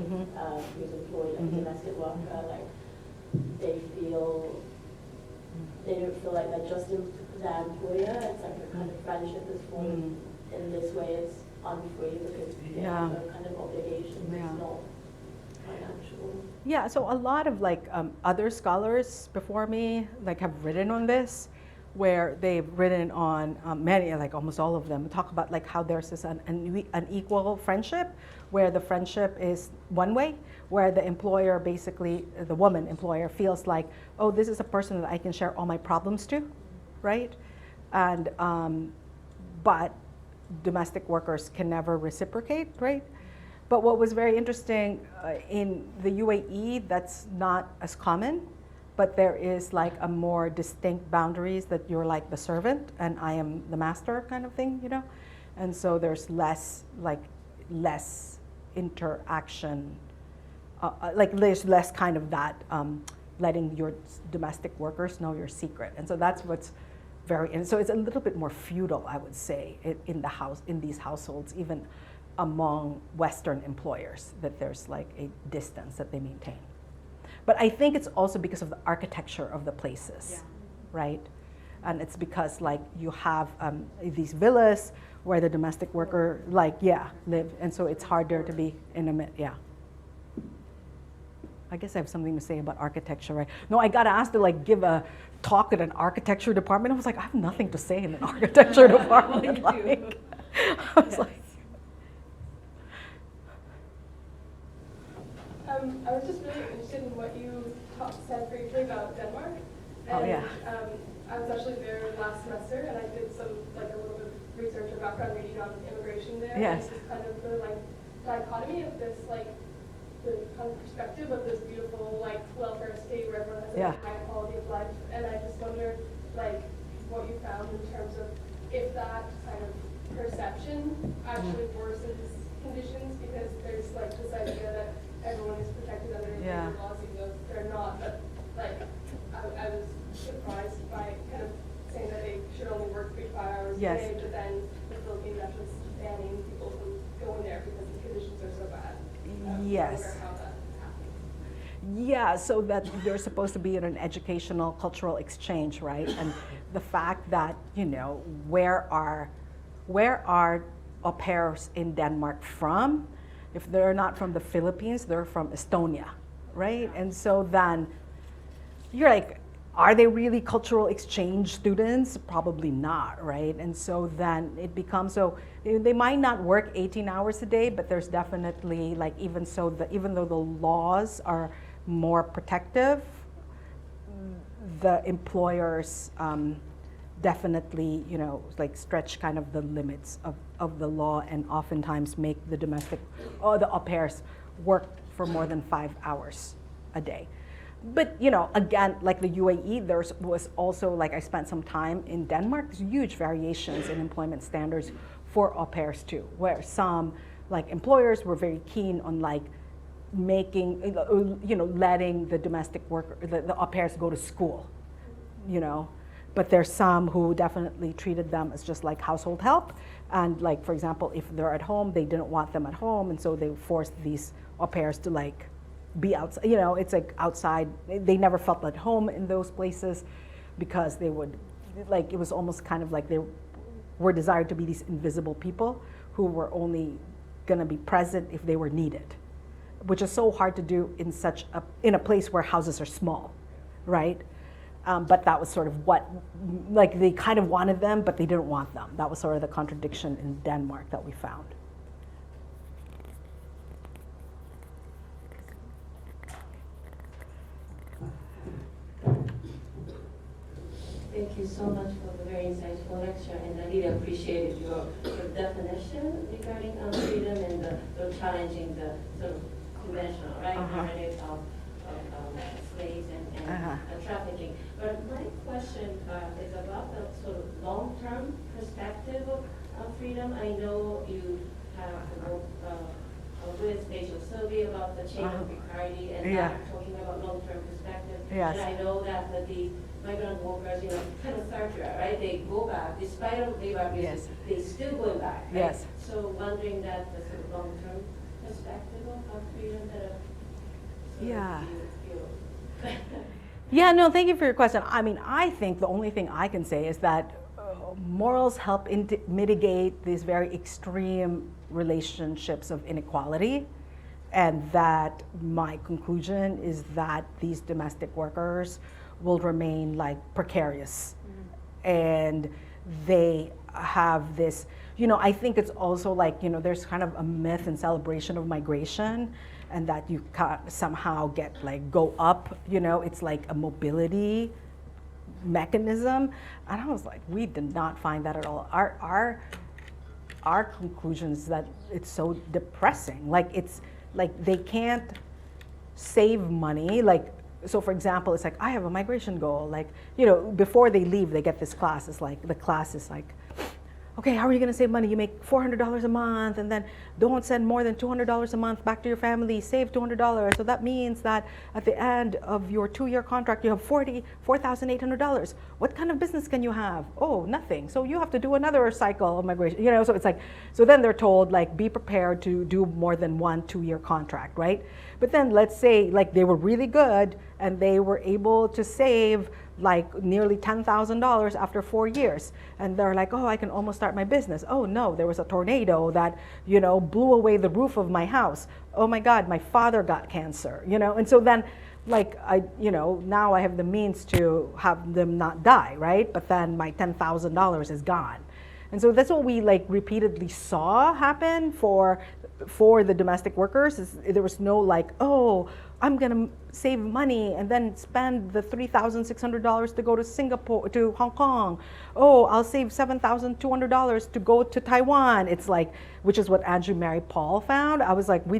who's employed as a domestic worker, they don't feel like they're just their employer. It's a kind of friendship that's formed in this way. It's unfree because they have no kind of obligation. It's not financial. Yeah, so a lot of other scholars before me have written on this, where they've written on many, almost all of them, talk about how there's this unequal friendship, where the friendship is one way, where the employer basically, the woman employer feels oh, this is a person that I can share all my problems to, right? And, but domestic workers can never reciprocate, right? But what was very interesting in the UAE, that's not as common, but there is a more distinct boundaries that you're the servant and I am the master kind of thing, And so there's less interaction, there's less kind of that letting your domestic workers know your secret. And so that's what's and so it's a little bit more feudal, I would say, in these households, even among Western employers, that there's a distance that they maintain. But I think it's also because of the architecture of the places, right? And it's because you have these villas where the domestic worker live, and so it's harder to be intimate. I guess I have something to say about architecture, right? No, I got asked to give a talk at an architecture department. I was I have nothing to say in an architecture department. I was I was just really interested in what you said briefly about Denmark. And, I was actually there last semester, and I did some a little bit of research or background reading on immigration there. Yes. And it's kind of the like dichotomy of this like the kind of perspective of this beautiful like welfare state where everyone has a high quality of life. And I just wonder like what you found in terms of if that kind of perception actually worsens conditions, because there's like this idea that everyone is protected under labor laws, even though they're not. But like I was surprised by kind of saying that they should only work 3 to 5 hours a day, but then the Philippines actually banning people from going there because the conditions are so bad. Yes. I wonder how that's happening. Yeah, so that they're supposed to be in an educational, cultural exchange, right? And the fact that, you know, where are au pairs in Denmark from? If they're not from the Philippines, they're from Estonia, right? And so then you're like, are they really cultural exchange students? Probably not, right? And so then it becomes, so they might not work 18 hours a day, but there's definitely like, even though the laws are more protective, the employers definitely, you know, like stretch kind of the limits of the law and oftentimes make the the au pairs work for more than 5 hours a day. But, you know, again, like the UAE, there was also, like I spent some time in Denmark, there's huge variations in employment standards for au pairs too, where some like employers were very keen on like making, you know, letting the domestic worker, the au pairs go to school, you know. But there's some who definitely treated them as just like household help. And like, for example, if they're at home, they didn't want them at home. And so they forced these au pairs to like be outside, you know, it's like outside. They never felt at home in those places because they would, like, it was almost kind of like they were desired to be these invisible people who were only gonna be present if they were needed, which is so hard to do in a place where houses are small, right? But that was sort of what, like they kind of wanted them, but they didn't want them. That was sort of the contradiction in Denmark that we found. Thank you so much for the very insightful lecture, and I really appreciated your definition regarding freedom and the challenging the sort of conventional, right, narrative of slaves and trafficking. But my question is about the sort of long-term perspective of freedom. I know you have a good spatial survey about the chain of precarity and talking about long-term perspective. Yes. And I know that the migrant workers, you know, kind of circular, right? They go back, despite of labor abuses, they still go back. Right? Yes. So wondering that the sort of long-term perspective of freedom that Yeah, no, thank you for your question. I mean, I think the only thing I can say is that morals help mitigate these very extreme relationships of inequality, and that my conclusion is that these domestic workers will remain like precarious. And they have this, you know, I think it's also like, you know, there's kind of a myth and celebration of migration, and that you can't somehow get like go up, you know, it's like a mobility mechanism. And I was like, we did not find that at all. Our conclusion is that it's so depressing. Like it's like they can't save money. Like, so for example, it's like, I have a migration goal. Like, you know, before they leave, they get this class. It's like, the class is like, okay, how are you gonna save money? You make $400 a month, and then don't send more than $200 a month back to your family, save $200. So that means that at the end of your 2-year contract, you have $4,800. What kind of business can you have? Oh, nothing. So you have to do another cycle of migration, you know, so it's like, so then they're told, like, be prepared to do more than 1 2-year contract, right? But then let's say, like, they were really good, and they were able to save like nearly $10,000 after 4 years. And they're like, oh, I can almost start my business. Oh no, there was a tornado that, you know, blew away the roof of my house. Oh my God, my father got cancer, you know? And so then, like, you know, now I have the means to have them not die, right? But then my $10,000 is gone. And so that's what we like repeatedly saw happen for for the domestic workers. There was no like, oh, I'm gonna save money and then spend the $3,600 to go to Singapore, to Hong Kong. Oh, I'll save $7,200 to go to Taiwan. It's like, which is what Andrew Mary Paul found. I was like, we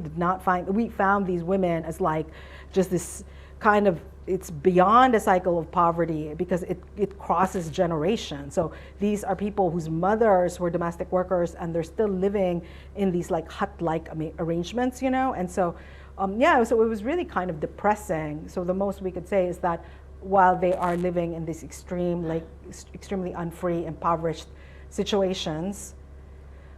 found these women as like just this kind of, it's beyond a cycle of poverty because it crosses generations. So these are people whose mothers were domestic workers and they're still living in these like hut-like arrangements, you know? And so, so it was really kind of depressing. So the most we could say is that while they are living in these extremely unfree, impoverished situations,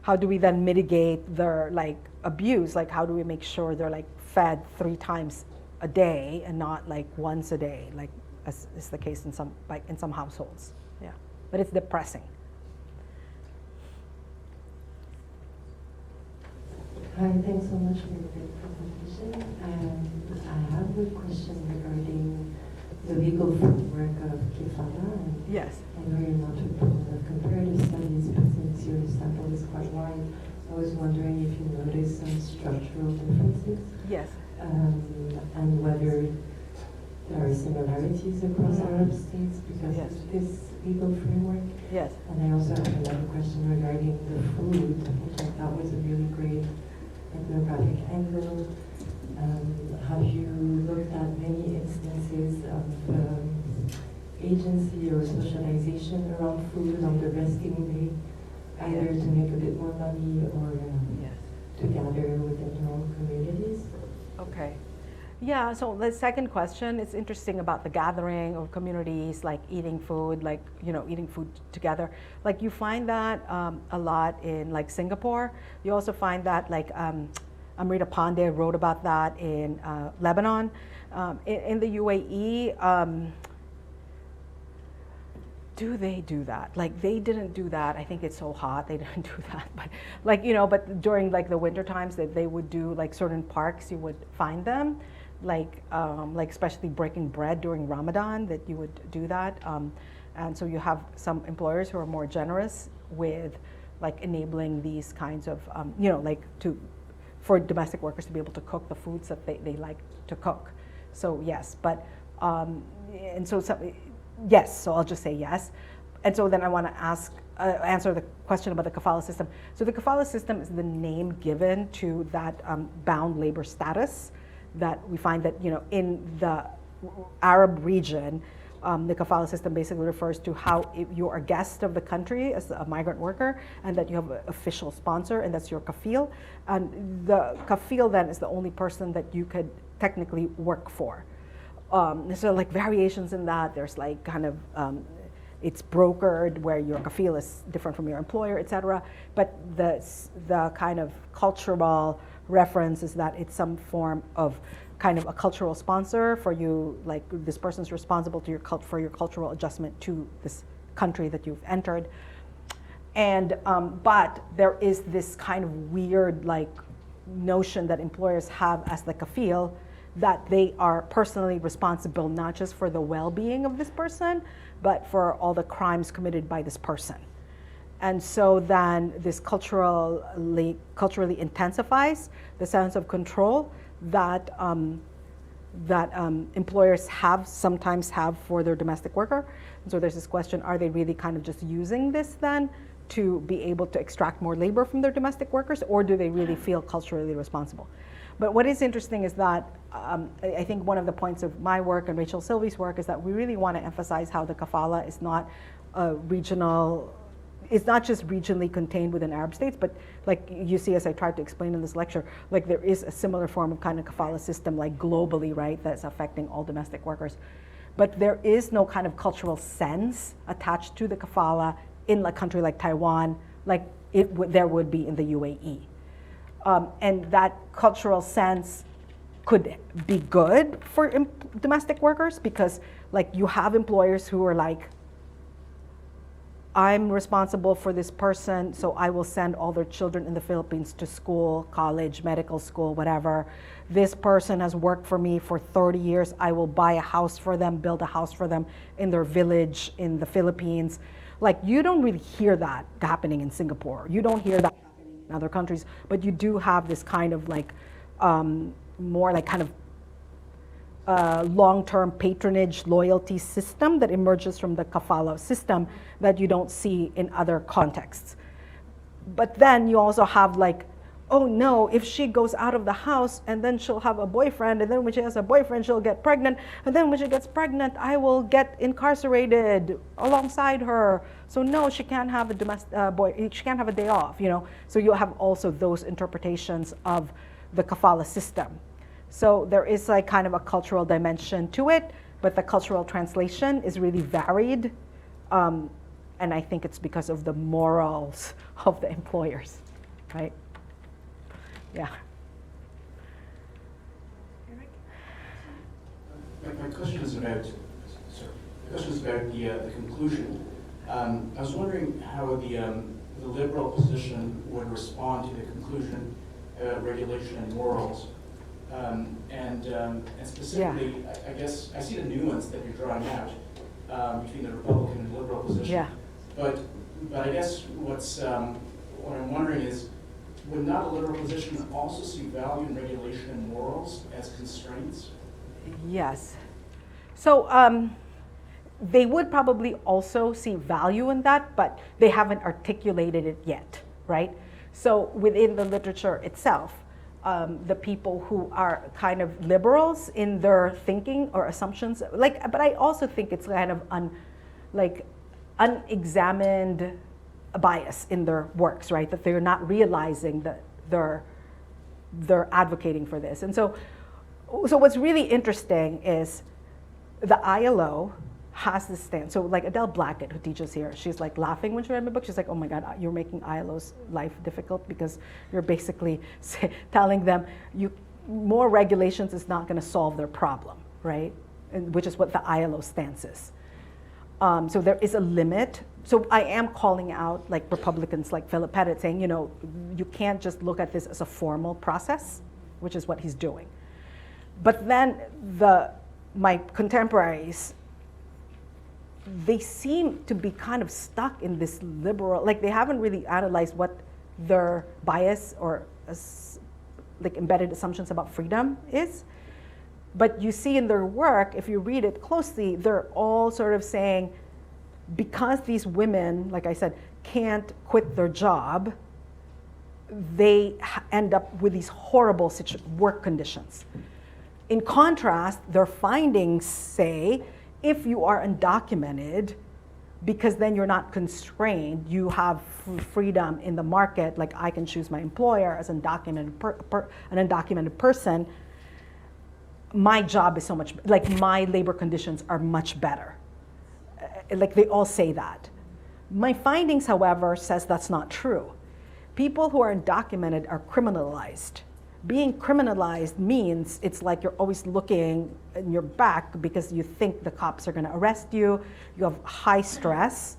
how do we then mitigate their like abuse? Like how do we make sure they're like fed 3 times a day and not like once a day, like as is the case in some households. Yeah, but it's depressing. Hi, thanks so much for your great presentation. I have a question regarding the legal framework of kifala. Yes. I know you're not a proponent of comparative studies, but since your sample is quite wide, I was wondering if you noticed some structural differences. Yes. And whether there are similarities across Arab states because Yes. of this legal framework. Yes. And I also have another question regarding the food, which I thought was a really great ethnographic angle. Have you looked at many instances of agency or socialization around food on the resting day, either to make a bit more money or to gather within your own communities? Okay. Yeah, so the second question, it's interesting about the gathering of communities, like eating food, like, you know, eating food together. Like you find that a lot in like Singapore. You also find that like Amrita Pandey wrote about that in Lebanon. In the UAE, do they do that? Like they didn't do that. I think it's so hot, they didn't do that. But like, you know, but during like the winter times that they would do like certain parks, you would find them, like especially breaking bread during Ramadan, that you would do that. And so you have some employers who are more generous with like enabling these kinds of, you know, like for domestic workers to be able to cook the foods that they like to cook. So yes, but, and so yes, so I'll just say yes. And so then I want to answer the question about the kafala system. So the kafala system is the name given to that bound labor status that we find that, you know, in the Arab region, the kafala system basically refers to how if you're a guest of the country as a migrant worker and that you have an official sponsor and that's your kafil. And the kafil then is the only person that you could technically work for. So like variations in that, there's like kind of, it's brokered where your kafil is different from your employer, et cetera. But the kind of cultural reference is that it's some form of kind of a cultural sponsor for you, like this person's responsible to for your cultural adjustment to this country that you've entered. And, but there is this kind of weird like notion that employers have as the kafil, that they are personally responsible not just for the well-being of this person, but for all the crimes committed by this person. And so then this culturally intensifies the sense of control that employers sometimes have for their domestic worker. And so there's this question, are they really kind of just using this then to be able to extract more labor from their domestic workers, or do they really feel culturally responsible? But what is interesting is that I think one of the points of my work and Rhacel Sylvie's work is that we really want to emphasize how the kafala is not regional. It's not just regionally contained within Arab states, but like you see, as I tried to explain in this lecture, like there is a similar form of kind of kafala system, like globally, right, that's affecting all domestic workers. But there is no kind of cultural sense attached to the kafala in a country like Taiwan, like there would be in the UAE. And that cultural sense could be good for domestic workers because like you have employers who are like, I'm responsible for this person, so I will send all their children in the Philippines to school, college, medical school, whatever. This person has worked for me for 30 years. I will buy a house for them, build a house for them in their village in the Philippines. Like, you don't really hear that happening in Singapore. You don't hear that happening in other countries, but you do have this kind of like more like kind of long-term patronage loyalty system that emerges from the kafala system that you don't see in other contexts. But then you also have like, oh no, if she goes out of the house and then she'll have a boyfriend, and then when she has a boyfriend she'll get pregnant, and then when she gets pregnant I will get incarcerated alongside her. So no, she can't have a she can't have a day off, you know. So you'll have also those interpretations of the kafala system. So there is like kind of a cultural dimension to it, but the cultural translation is really varied. And I think it's because of the morals of the employers, right? Yeah. My question is about, the conclusion. I was wondering how the liberal position would respond to the conclusion about regulation and morals. And specifically, yeah. I guess I see the nuance that you're drawing out between the Republican and liberal position. Yeah. But I guess what I'm wondering is, would not a liberal position also see value in regulation and morals as constraints? Yes. So they would probably also see value in that, but they haven't articulated it yet, right? So within the literature itself, the people who are kind of liberals in their thinking or assumptions, like, but I also think it's kind of unexamined bias in their works, right? That they're not realizing that they're advocating for this. And so what's really interesting is the ILO has this stance. So like Adele Blackett, who teaches here, she's like laughing when she read my book. She's like, oh my God, you're making ILO's life difficult because you're basically telling them more regulations is not gonna solve their problem, right? And which is what the ILO stance is. So there is a limit. So I am calling out like Republicans like Philip Pettit saying, you know, you can't just look at this as a formal process, which is what he's doing. But then my contemporaries, they seem to be kind of stuck in this liberal, like they haven't really analyzed what their bias or like embedded assumptions about freedom is. But you see in their work, if you read it closely, they're all sort of saying, because these women, like I said, can't quit their job, they end up with these horrible work conditions. In contrast, their findings say, if you are undocumented, because then you're not constrained, you have freedom in the market, like I can choose my employer as an undocumented person, my job is so much, like my labor conditions are much better. Like they all say that. My findings, however, says that's not true. People who are undocumented are criminalized. Being criminalized means it's like you're always looking in your back because you think the cops are gonna arrest you. You have high stress.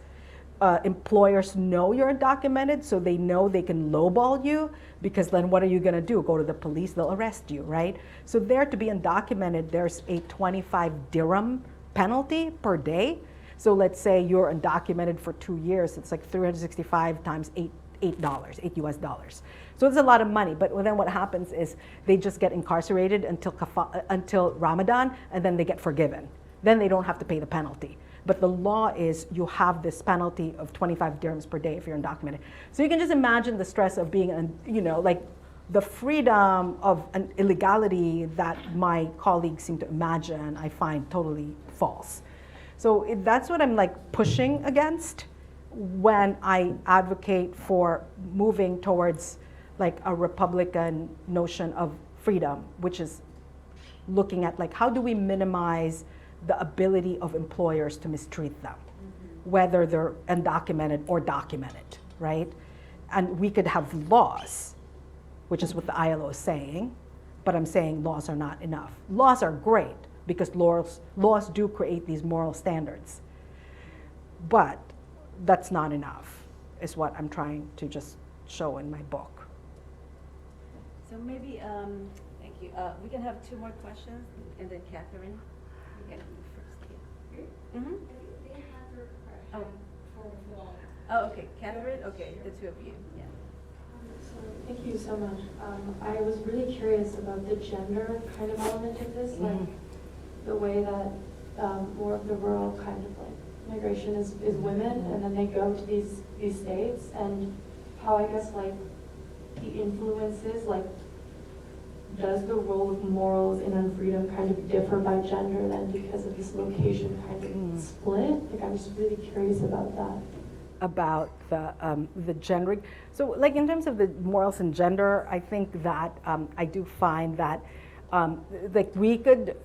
Employers know you're undocumented, so they know they can lowball you, because then what are you gonna do? Go to the police, they'll arrest you, right? So there, to be undocumented, there's a 25 dirham penalty per day. So let's say you're undocumented for 2 years, it's like 365 times $8 US dollars. So it's a lot of money, but then what happens is they just get incarcerated until Ramadan, and then they get forgiven. Then they don't have to pay the penalty. But the law is you have this penalty of 25 dirhams per day if you're undocumented. So you can just imagine the stress of being, like the freedom of an illegality that my colleagues seem to imagine, I find totally false. So that's what I'm like pushing against when I advocate for moving towards like a Republican notion of freedom, which is looking at like how do we minimize the ability of employers to mistreat them, whether they're undocumented or documented, right? And we could have laws, which is what the ILO is saying, but I'm saying laws are not enough. Laws are great because laws do create these moral standards, but that's not enough, is what I'm trying to just show in my book. So maybe, thank you. We can have 2 more questions, and then Catherine, you can do first. Yeah. Mm-hmm. Oh. Oh, okay. Catherine, okay, the 2 of you. Yeah. So Thank you so much. I was really curious about the gender kind of element of this, like the way that more of the rural kind of like migration is women, and then they go to these states, and how I guess like the influences, like does the role of morals in unfreedom kind of differ by gender then because of this location kind of split? Like I'm just really curious about that. About the gendering. So like in terms of the morals and gender, I think that I do find that like we could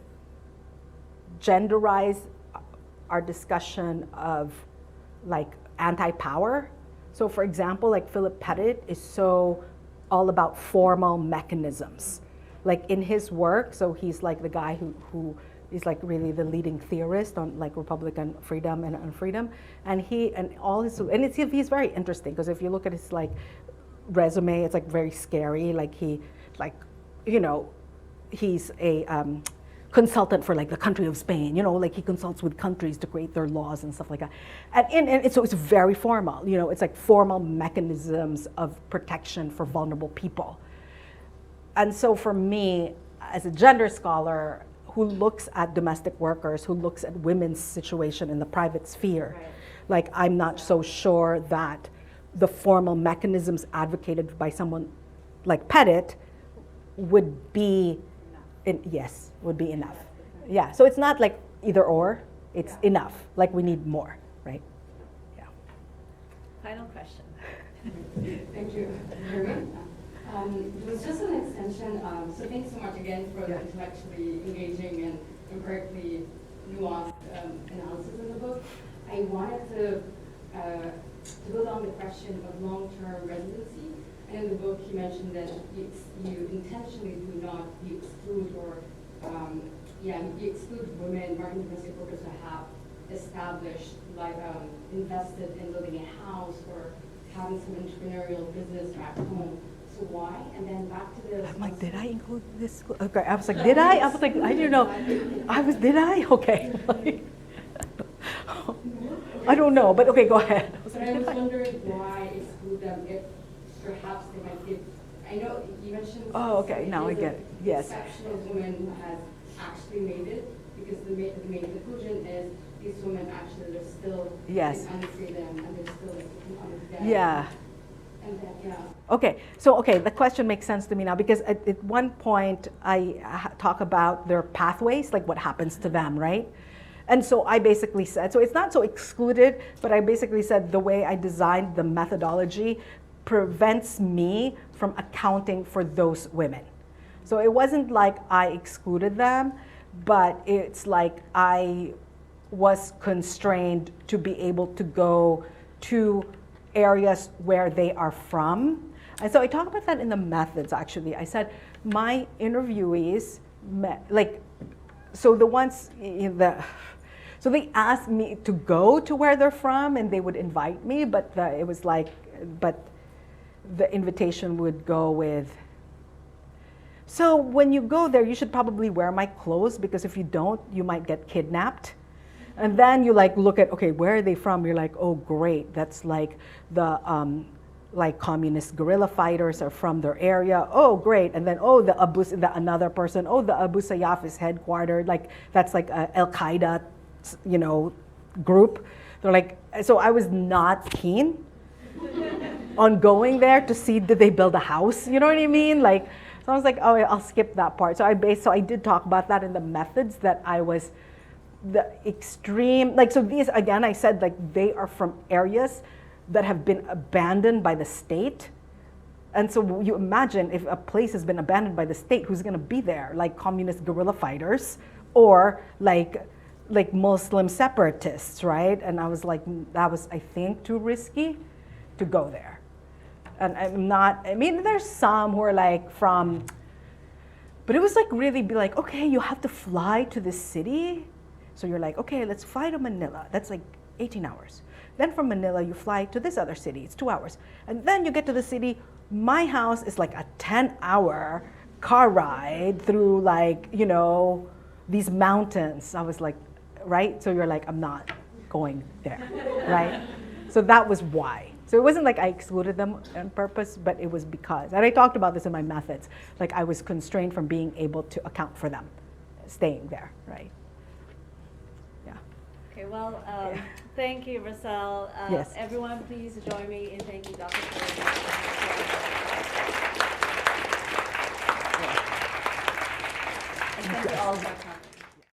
genderize our discussion of like anti-power. So for example, like Philip Pettit is so all about formal mechanisms. Like in his work, so he's like the guy who is like really the leading theorist on like Republican freedom and unfreedom, and he's very interesting because if you look at his like resume, it's like very scary. Like he's a consultant for like the country of Spain, like he consults with countries to create their laws and stuff like that. And so it's very formal, it's like formal mechanisms of protection for vulnerable people. And so for me, as a gender scholar who looks at domestic workers, who looks at women's situation in the private sphere, like I'm not so sure that the formal mechanisms advocated by someone like Pettit would be enough. Yeah, so it's not like either or, it's enough, like we need more, right? Yeah. Final question. Thank you. It was just an extension, so thanks so much again for the intellectually engaging and empirically nuanced analysis in the book. I wanted to build on the question of long-term residency. And in the book, you mentioned that you intentionally do not exclude you exclude women, American University workers who have established, like invested in building a house or having some entrepreneurial business back home. So why? And then back to the... I'm like, did I include this? Okay, I was like, did I? I was like, I didn't know. Did I? Okay. I don't know, but okay, go ahead. But I was wondering why exclude them if perhaps they might give... I know you mentioned... Oh, okay, now I get it. Yes. Exceptional woman who has actually made it, because the main conclusion is these women actually, they're still... Yes. You can unsay them, and they're still underdead. Yeah. And then, yeah. Okay, so the question makes sense to me now because at one point I talk about their pathways, like what happens to them, right? And so I basically said, so it's not so excluded, but I basically said the way I designed the methodology prevents me from accounting for those women. So it wasn't like I excluded them, but it's like I was constrained to be able to go to areas where they are from. And so I talk about that in the methods, actually. I said my interviewees, so they asked me to go to where they're from and they would invite me, but the invitation would go with, so when you go there, you should probably wear my clothes because if you don't, you might get kidnapped. And then you look at, okay, where are they from? You're like, oh, great, that's like the communist guerrilla fighters are from their area. Oh, great. And then, another person, the Abu Sayyaf is headquartered. That's like a Al-Qaeda, group. They're like, so I was not keen on going there to see, did they build a house? You know what I mean? So I was like, oh, I'll skip that part. So I did talk about that in the methods that I was, the extreme, so these, again, I said they are from areas that have been abandoned by the state. And so you imagine if a place has been abandoned by the state, who's gonna be there? Like communist guerrilla fighters or like Muslim separatists, right? And I was like, that was, I think, too risky to go there. And there's some who are from, but it was really be okay, you have to fly to this city. So you're like, okay, let's fly to Manila. That's 18 hours. Then from Manila, you fly to this other city. It's 2 hours. And then you get to the city. My house is a 10-hour car ride through these mountains. I was like, right? So you're like, I'm not going there, right? So that was why. So it wasn't like I excluded them on purpose, but it was because, and I talked about this in my methods, like I was constrained from being able to account for them staying there, right? Yeah. Okay, well, thank you, Rhacel. Yes. Everyone, please join me in thanking Dr. Parreñas. And thank you all for coming.